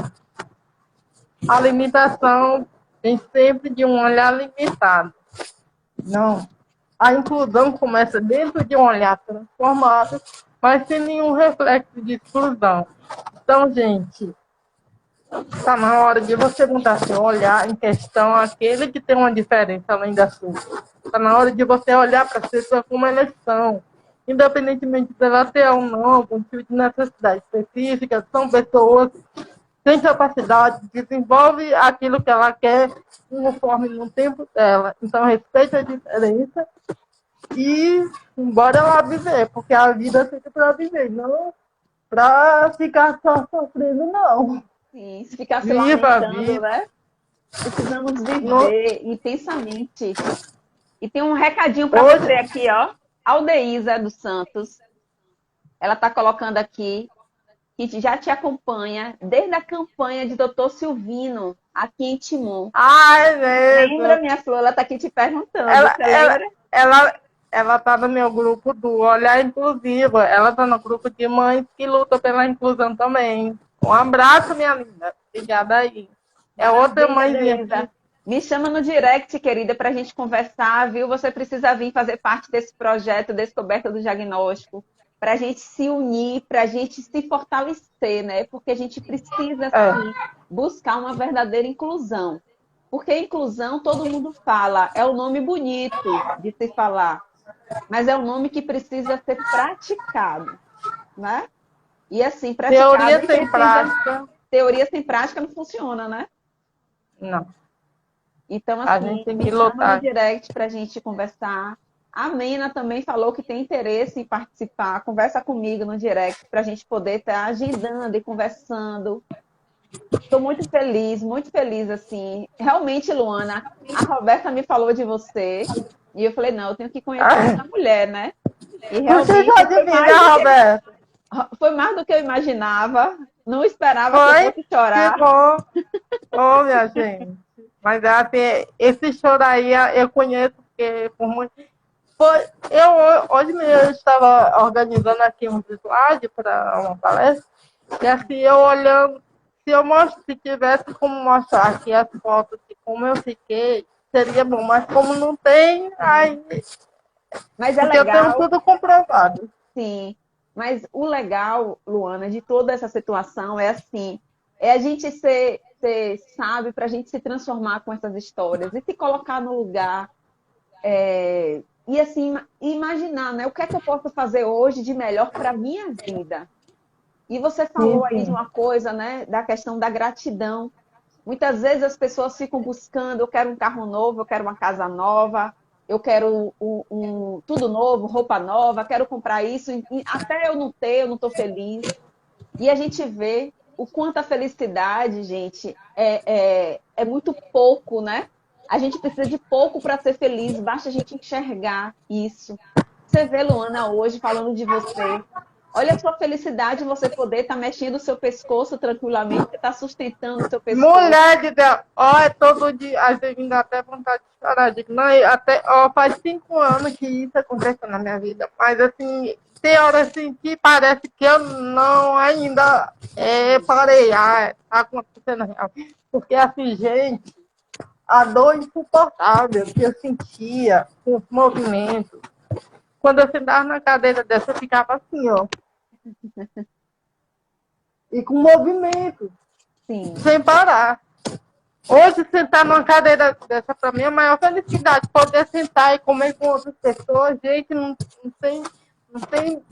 a limitação vem sempre de um olhar limitado. Não. A inclusão começa dentro de um olhar transformado, mas sem nenhum reflexo de exclusão. Então, gente, está na hora de você mudar seu olhar em questão àquele que tem uma diferença além da sua. Está na hora de você olhar para as pessoas como elas são. Independentemente de ela ter ou não algum tipo de necessidade específica, são pessoas sem capacidade, desenvolve aquilo que ela quer conforme no tempo dela. Então, respeite a diferença e bora lá viver, porque a vida é feita para viver, não para ficar só sofrendo, não. Sim, se ficar se Viva, lamentando, viva. né? Precisamos viver intensamente. E tem um recadinho para Hoje, você aqui, ó. Aldeísa dos Santos. Ela está colocando aqui que já te acompanha desde a campanha de Dr. Silvino, aqui em Timon. ai, mesmo. Lembra, minha flor? Ela está aqui te perguntando. Ela, Você ela, lembra? ela tá no meu grupo do Olhar Inclusivo. Ela tá no grupo de mães que lutam pela inclusão também. Um abraço, minha linda. Obrigada aí. É outra mãezinha aqui. Me chama no direct, querida, para a gente conversar, viu? Você precisa vir fazer parte desse projeto Descoberta do Diagnóstico, para a gente se unir, para a gente se fortalecer, né? Porque a gente precisa, sim, buscar uma verdadeira inclusão. Porque inclusão, todo mundo fala, é o nome bonito de se falar, mas é um nome que precisa ser praticado, né? E assim, praticado... Teoria sem prática. Teoria sem prática não funciona, né? Não. Então, A assim, gente tem me que chama lutar. no direct para a gente conversar. A Mena também falou que tem interesse em participar. Conversa comigo no direct para a gente poder estar agendando e conversando. Estou muito feliz, assim. Realmente, Luana, a Roberta me falou de você. E eu falei, não, eu tenho que conhecer essa mulher, né? E Você realmente já adivinha, Roberto? foi mais do que eu imaginava. Não esperava que eu fosse chorar. Que bom. Ô, minha gente. Mas assim, esse choro aí eu conheço, porque por muito. Hoje mesmo eu estava organizando aqui um slide para uma palestra, e assim, eu olhando, se tivesse como mostrar aqui as fotos de como eu fiquei, seria bom, mas como não tem, aí. Mas é porque legal. eu tenho tudo comprovado. Sim. Mas o legal, Luana, de toda essa situação é assim, é a gente ser sábio para a gente se transformar com essas histórias e se colocar no lugar e assim imaginar, né? O que é que eu posso fazer hoje de melhor para a minha vida? E você falou aí de uma coisa, né? Da questão da gratidão. Muitas vezes as pessoas ficam buscando, eu quero um carro novo, eu quero uma casa nova, eu quero tudo novo, roupa nova, quero comprar isso, e até eu não ter, eu não estou feliz. E a gente vê o quanto a felicidade, gente, é muito pouco, né? A gente precisa de pouco para ser feliz, basta a gente enxergar isso. Você vê, Luana, hoje falando de você. Olha a sua felicidade, você poder estar mexendo o seu pescoço tranquilamente, você está sustentando o seu pescoço. Mulher de Deus, todo dia, às vezes me dá até vontade de chorar. Digo, não, faz 5 anos que isso aconteceu na minha vida, mas assim, tem horas assim que parece que eu não ainda parei, tá acontecendo real. Porque assim, gente, a dor insuportável que eu sentia com os movimentos, quando eu sentava na cadeira dessa, eu ficava assim, ó. E com movimento. Sim. Sem parar. Hoje, sentar numa cadeira dessa, para mim, é a maior felicidade. Poder sentar e comer com outras pessoas. Gente, não tem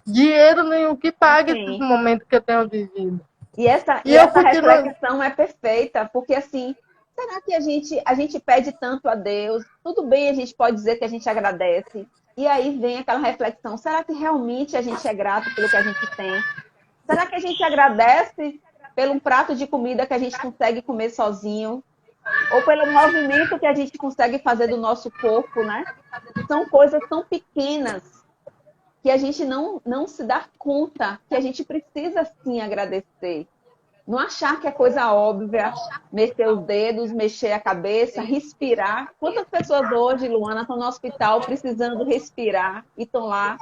dinheiro nenhum que pague esses momentos que eu tenho vivido. E essa reflexão é perfeita, porque assim, será que a gente pede tanto a Deus? Tudo bem, a gente pode dizer que a gente agradece. E aí vem aquela reflexão, será que realmente a gente é grato pelo que a gente tem? Será que a gente agradece pelo um prato de comida que a gente consegue comer sozinho? ou pelo movimento que a gente consegue fazer do nosso corpo, né? São coisas tão pequenas que a gente não se dá conta que a gente precisa sim agradecer. Não achar que é coisa óbvia, mexer os dedos, mexer a cabeça, respirar. Quantas pessoas hoje, Luana, estão no hospital precisando respirar e estão lá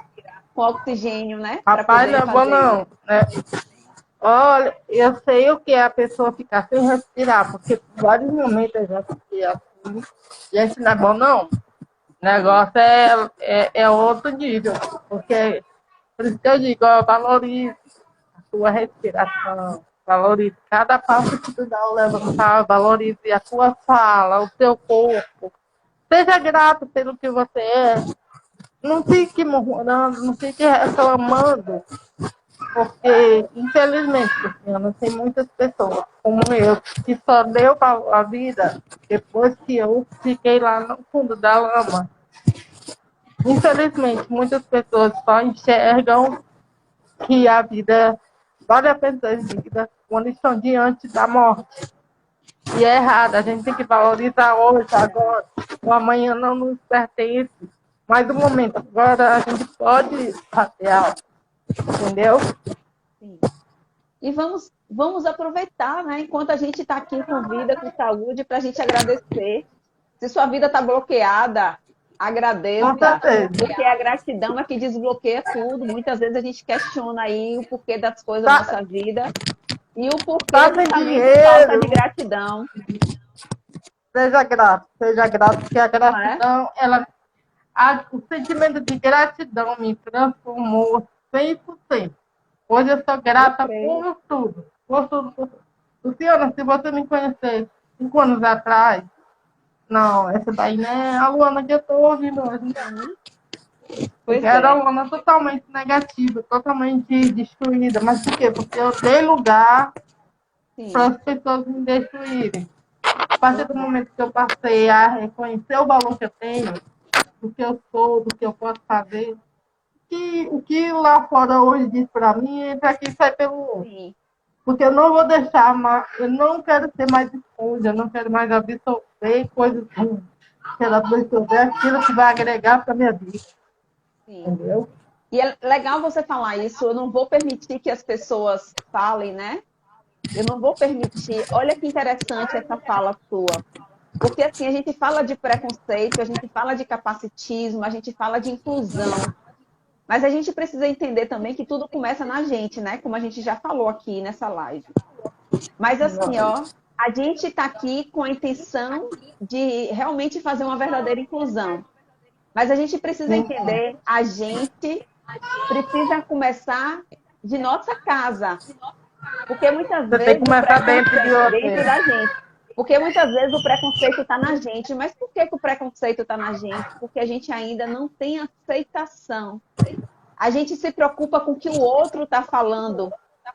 com oxigênio, né? Para Rapaz, não poder é bom fazer isso. não, né? Olha, eu sei o que é a pessoa ficar sem respirar, porque por vários momentos eu já fiquei assim. Gente, não é bom não. O negócio é outro nível, porque por isso que eu digo, ó, valorize a sua respiração, valorize cada passo que tu dá ao levantar, valorize a sua fala, o seu corpo. Seja grato pelo que você é. Não fique murmurando, não fique reclamando, porque, infelizmente, Luciana, tem muitas pessoas, como eu, que só deu a vida depois que eu fiquei lá no fundo da lama. Infelizmente, muitas pessoas só enxergam que a vida vale a pena ser vivida quando estão diante da morte. E é errado, a gente tem que valorizar hoje, agora. O amanhã não nos pertence. Mas no momento, agora a gente pode fazer algo, entendeu? Sim. E vamos aproveitar, né? Enquanto a gente está aqui com vida, com saúde, para a gente agradecer. Se sua vida está bloqueada, Com agradeça, certeza. porque a gratidão é que desbloqueia tudo. Muitas vezes a gente questiona aí o porquê das coisas da Tá, nossa vida e o porquê tá sem justamente falta de dinheiro, gratidão, seja grato, porque a não é? gratidão, o sentimento de gratidão me transformou 100%. Hoje eu sou Eu grata creio. por tudo, por tudo, por tudo. Luciana, se você me conhecer 5 anos atrás, não, essa daí não é a Luana que eu estou ouvindo hoje. Uhum. Porque Pois era é, uma Luana totalmente negativa, totalmente destruída. Mas por quê? Porque eu dei lugar para sim. as pessoas me destruírem. A partir do Uhum. momento que eu passei a reconhecer o valor que eu tenho, do que eu sou, do que eu posso fazer, o que lá fora hoje diz para mim, entra aqui e sai pelo outro. Sim. Porque eu não vou deixar mais, eu não quero ser mais esponja, eu não quero mais absorver coisas ruins. Quero absorver aquilo que vai agregar para a minha vida, Sim. entendeu? E é legal você falar isso. Eu não vou permitir que as pessoas falem, né? Eu não vou permitir. Olha que interessante essa fala sua. Porque assim, a gente fala de preconceito, a gente fala de capacitismo, a gente fala de inclusão. Mas a gente precisa entender também que tudo começa na gente, né? Como a gente já falou aqui nessa live. Mas assim, ó, a gente está aqui com a intenção de realmente fazer uma verdadeira inclusão. Mas a gente precisa Sim, entender, a gente precisa começar de nossa casa. Porque muitas você tem que vezes o começar dentro de preconceito, dentro você. da gente. Porque muitas vezes o preconceito está na gente. Mas por que o preconceito está na gente? Porque a gente ainda não tem aceitação. A gente se preocupa com o que o outro está falando,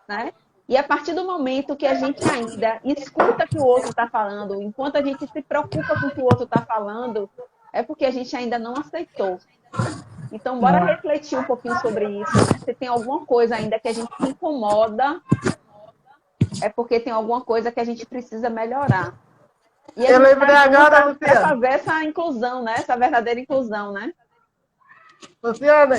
né? E a partir do momento que a gente ainda escuta o que o outro está falando, enquanto a gente se preocupa com o que o outro está falando, é porque a gente ainda não aceitou. Então, bora refletir um pouquinho sobre isso, né? Se tem alguma coisa ainda que a gente se incomoda, é porque tem alguma coisa que a gente precisa melhorar. E a Eu gente está lembrei junto agora, para Luciana. fazer essa inclusão, né? Essa verdadeira inclusão, né? Luciana,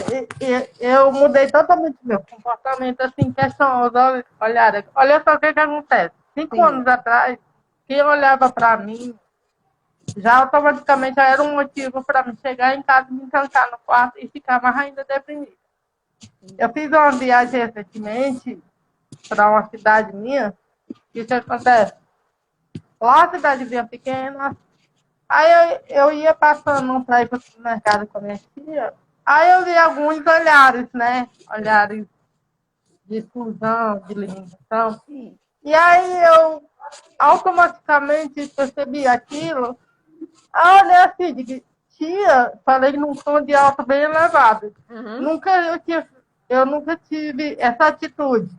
eu mudei totalmente meu comportamento, assim, questão aos olhares. Olha só o que acontece. 5 anos Sim, atrás, quem olhava para mim, já automaticamente já era um motivo para me chegar em casa, me trancar no quarto e ficar mais ainda deprimida. Eu fiz uma viagem recentemente para uma cidade minha, e o que acontece? Lá, a cidadezinha pequena, aí eu ia passando para ir para o supermercado com a minha tia, aí eu vi alguns olhares, né? Olhares de exclusão, de limitação. sim. E aí eu automaticamente percebi aquilo. Aí eu olhei assim, digo, tia, falei num tom de alto bem elevado. Uhum. Nunca eu nunca tive essa atitude.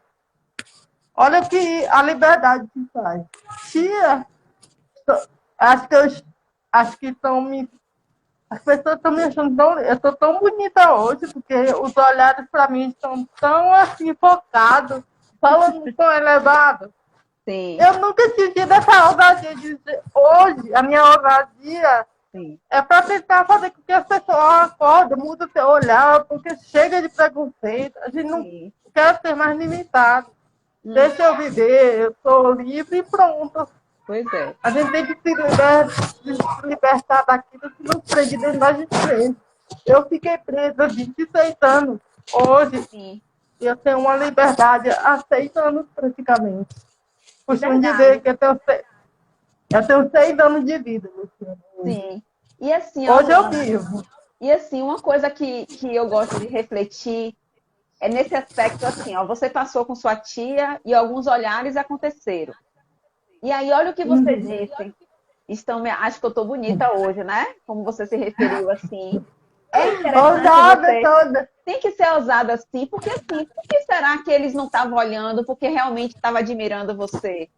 Olha o que a liberdade que faz. Tia, acho que acho que estão me. As pessoas estão me achando tão. Eu estou tão bonita hoje, porque os olhares para mim estão tão assim focados, falando tão elevado. Sim, Eu nunca tive tido essa ousadia de dizer. Hoje, a minha ousadia sim, é para tentar fazer com que as pessoas acordem, mudem o seu olhar, porque chega de preconceito. A gente não sim. quer ser mais limitado. Hum, Deixa eu viver, eu sou livre e pronto. pois é, A gente tem que se libertar daquilo que nos prende dentro da gente mesmo. Eu fiquei presa 26 anos. Hoje, sim, eu tenho uma liberdade há 6 anos praticamente. Costumo dizer verdade, que eu tenho 6 anos de vida, Luciana. sim. E assim, ó, Hoje eu Luana, vivo. e assim, uma coisa que eu gosto de refletir é nesse aspecto assim, ó, você passou com sua tia e alguns olhares aconteceram. E aí, olha o que você Uhum. disse. Acho que eu estou bonita hoje, né? Como você se referiu assim. É interessante Ousada você. toda. Tem que ser ousada assim, porque assim, por que será que eles não estavam olhando porque realmente estavam admirando você,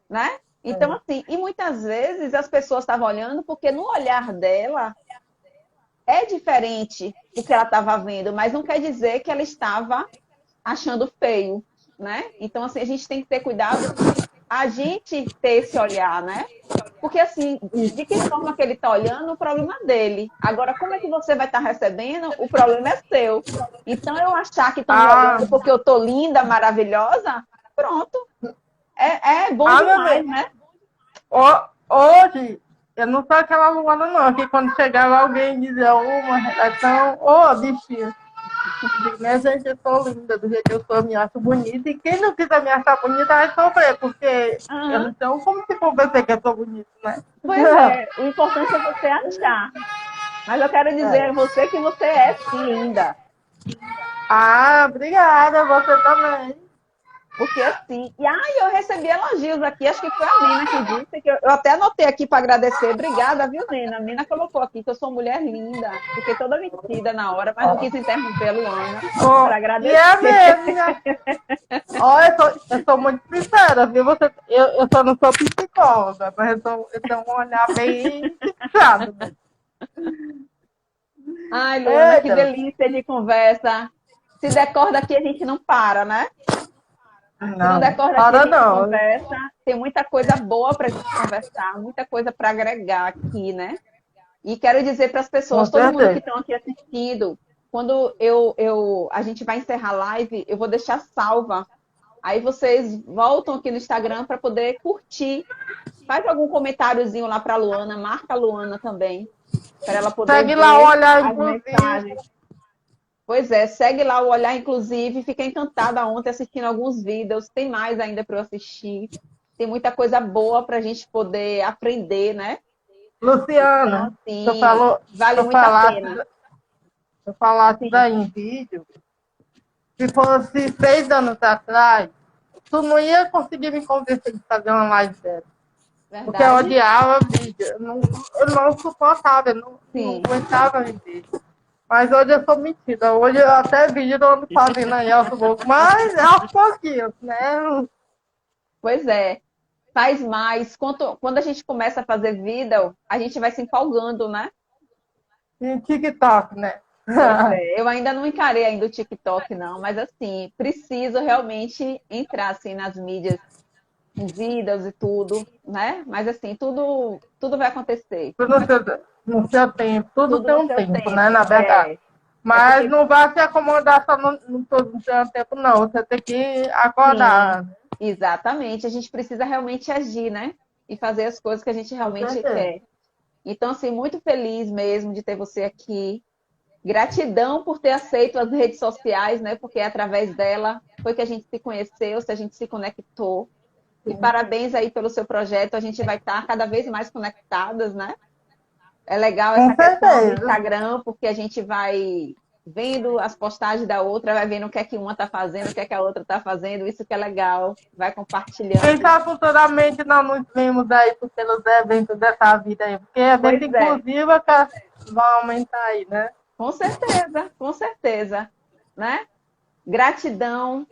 né? Então, É. assim, e muitas vezes as pessoas estavam olhando porque no olhar dela é diferente do que ela estava vendo, mas não quer dizer que ela estava achando feio, né? Então, assim, a gente tem que ter cuidado a gente ter esse olhar, né? Porque, assim, de que forma que ele está olhando, o problema é dele. Agora, como é que você vai estar recebendo, o problema é seu. Então, eu achar que estão me Ah, olhando porque eu estou linda, maravilhosa, pronto. É bom meu demais, bem. né? Hoje, eu não sou aquela Luana, não, que quando chegava alguém dizia uma redação, ô, bichinha. Minha gente, eu sou linda do jeito que eu sou, me acho bonita. E quem não quiser me achar bonita vai sofrer, porque eu Aham. não tenho como se convencer que eu sou bonita, né? Pois é, o importante é você achar. Mas eu quero dizer a É. você que você é sim linda. Ah, obrigada, você também. Porque assim, e ai, eu recebi elogios aqui, acho que foi a Nina que disse, que eu até anotei aqui para agradecer. Obrigada, viu, Nina? A Nina colocou aqui que eu sou mulher linda. Fiquei toda metida na hora, mas não quis interromper a Luana Oh, para e é agradecer. mesmo, né? Ó, eu sou muito sincera, viu? Eu só não sou psicóloga, mas eu tenho um olhar bem fixado, né? Ai, Luana, que Eita, delícia de conversa. Se decorda aqui, a gente não para, né? Se não não, decorda aqui, a para gente não. conversa. Tem muita coisa boa para a gente conversar, muita coisa para agregar aqui, né? E quero dizer para as Com pessoas, todo mundo que certeza. estão aqui assistindo, quando a gente vai encerrar a live, eu vou deixar salva. Aí vocês voltam aqui no Instagram para poder curtir. Faz algum comentáriozinho lá para a Luana, marca a Luana também, para ela poder Segue lá o ver olhar, as inclusive. mensagens. Pois é, segue lá o Olhar Inclusive. Fiquei encantada ontem assistindo alguns vídeos. Tem mais ainda para eu assistir. Tem muita coisa boa para a gente poder aprender, né? Então, Luciana, se eu, assim, falou, se vale eu muito a falasse, pena. se eu falasse Sim, daí em vídeo, se fosse 6 anos atrás, tu não ia conseguir me convencer de fazer uma live dessa. Porque eu verdade? odiava vídeo. Eu não suportava, eu não Sim. aguentava ver vídeo. Mas hoje eu sou metida. Hoje eu até vídeo eu ando fazendo aí aos poucos. Mas é aos pouquinhos, né? Pois é. Faz mais. Quando a gente começa a fazer vídeo, a gente vai se empolgando, né? Em TikTok, né? Pois é. Eu ainda não encarei ainda o TikTok, não, mas assim, preciso realmente entrar assim nas mídias, em vídeos e tudo, né? Mas assim, tudo vai acontecer. Tudo no seu tempo. Tudo Tudo tem no um seu tempo, né? tempo. Na verdade. É Mas porque, não vai se acomodar só no todo no seu tempo, não. Você tem que sim, acordar. exatamente. A gente precisa realmente agir, né? E fazer as coisas que a gente Com realmente certeza. quer. Então, assim, muito feliz mesmo de ter você aqui. Gratidão por ter aceito as redes sociais, né? Porque é através dela foi que a gente se conheceu, se a gente se conectou. E parabéns aí pelo seu projeto. A gente vai estar cada vez mais conectadas, né? É legal essa Com questão do certeza. Instagram, porque a gente vai vendo as postagens da outra, vai vendo o que é que uma está fazendo, o que é que a outra está fazendo, isso que é legal, vai Quem compartilhando. sabe futuramente nós nos vemos aí pelos eventos dessa vida aí. Porque evento Pois é, inclusivo é que vai aumentar aí, né? com certeza, né? Gratidão,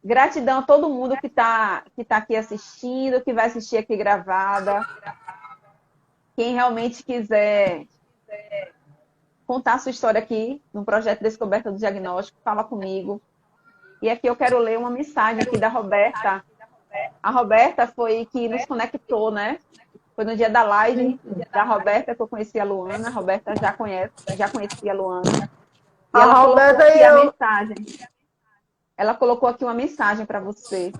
gratidão a todo mundo que tá aqui assistindo, que vai assistir aqui gravada. Quem realmente quiser contar a sua história aqui no projeto Descoberta do Diagnóstico, fala comigo. E aqui eu quero ler uma mensagem aqui da Roberta. A Roberta foi que nos conectou, né? Foi no dia da live da Roberta que eu conheci a Luana. A Roberta já conhecia a Luana. E A ela colocou Roberta aqui e a eu. mensagem. Ela colocou aqui uma mensagem para você.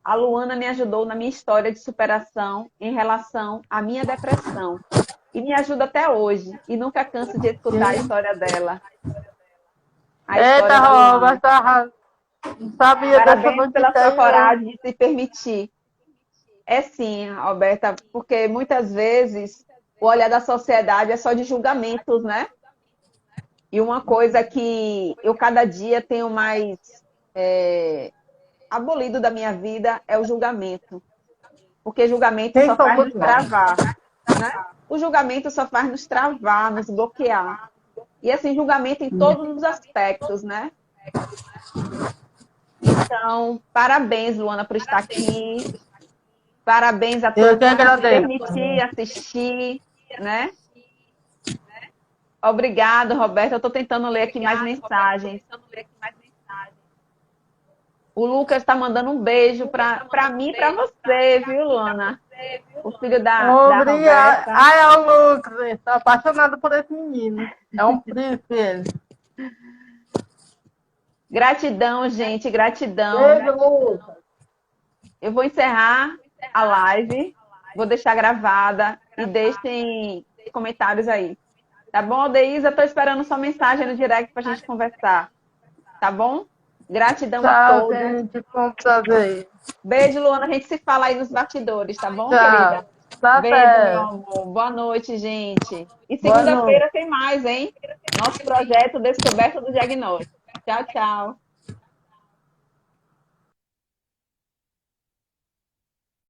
A Luana me ajudou na minha história de superação em relação à minha depressão. E me ajuda até hoje. E nunca canso de escutar a história dela. A Eita, história da Luana. Roberta, não sabia dessa Parabéns pela notícia sua aí, não. coragem de se permitir. É sim, Alberta, porque muitas vezes o olhar da sociedade é só de julgamentos, né? E uma coisa que eu cada dia tenho mais abolido da minha vida é o julgamento. Porque julgamento Quem só faz somos nos nós? travar, né? O julgamento só faz nos travar, nos bloquear. E assim, julgamento em todos os aspectos, né? Então, parabéns, Luana, por estar aqui. Parabéns a Eu todos que por se agradeço. permitir assistir, né? Obrigado, Roberto. Eu estou tentando ler aqui mais mensagens. O Lucas está mandando um beijo para mim e para você, viu, Luana? O filho da Obrigada. Roberta. Ai, é o Lucas, estou apaixonado por esse menino. É um príncipe ele. Gratidão, gente, gratidão. Beijo, Lucas. Eu vou encerrar a live, vou deixar gravada e deixem comentários aí. Tá bom, Deísa? Estou esperando sua mensagem no direct para a gente conversar. Tá bom? Gratidão a Tchau, todos. gente. Foi um prazer. Beijo, Luana. A gente se fala aí nos bastidores, tá bom, querida? Tchau. Tá Beijo, meu certo. amor. Boa noite, gente. E Boa noite. segunda-feira tem mais, hein? Nosso projeto Descoberta do Diagnóstico. Tchau, tchau.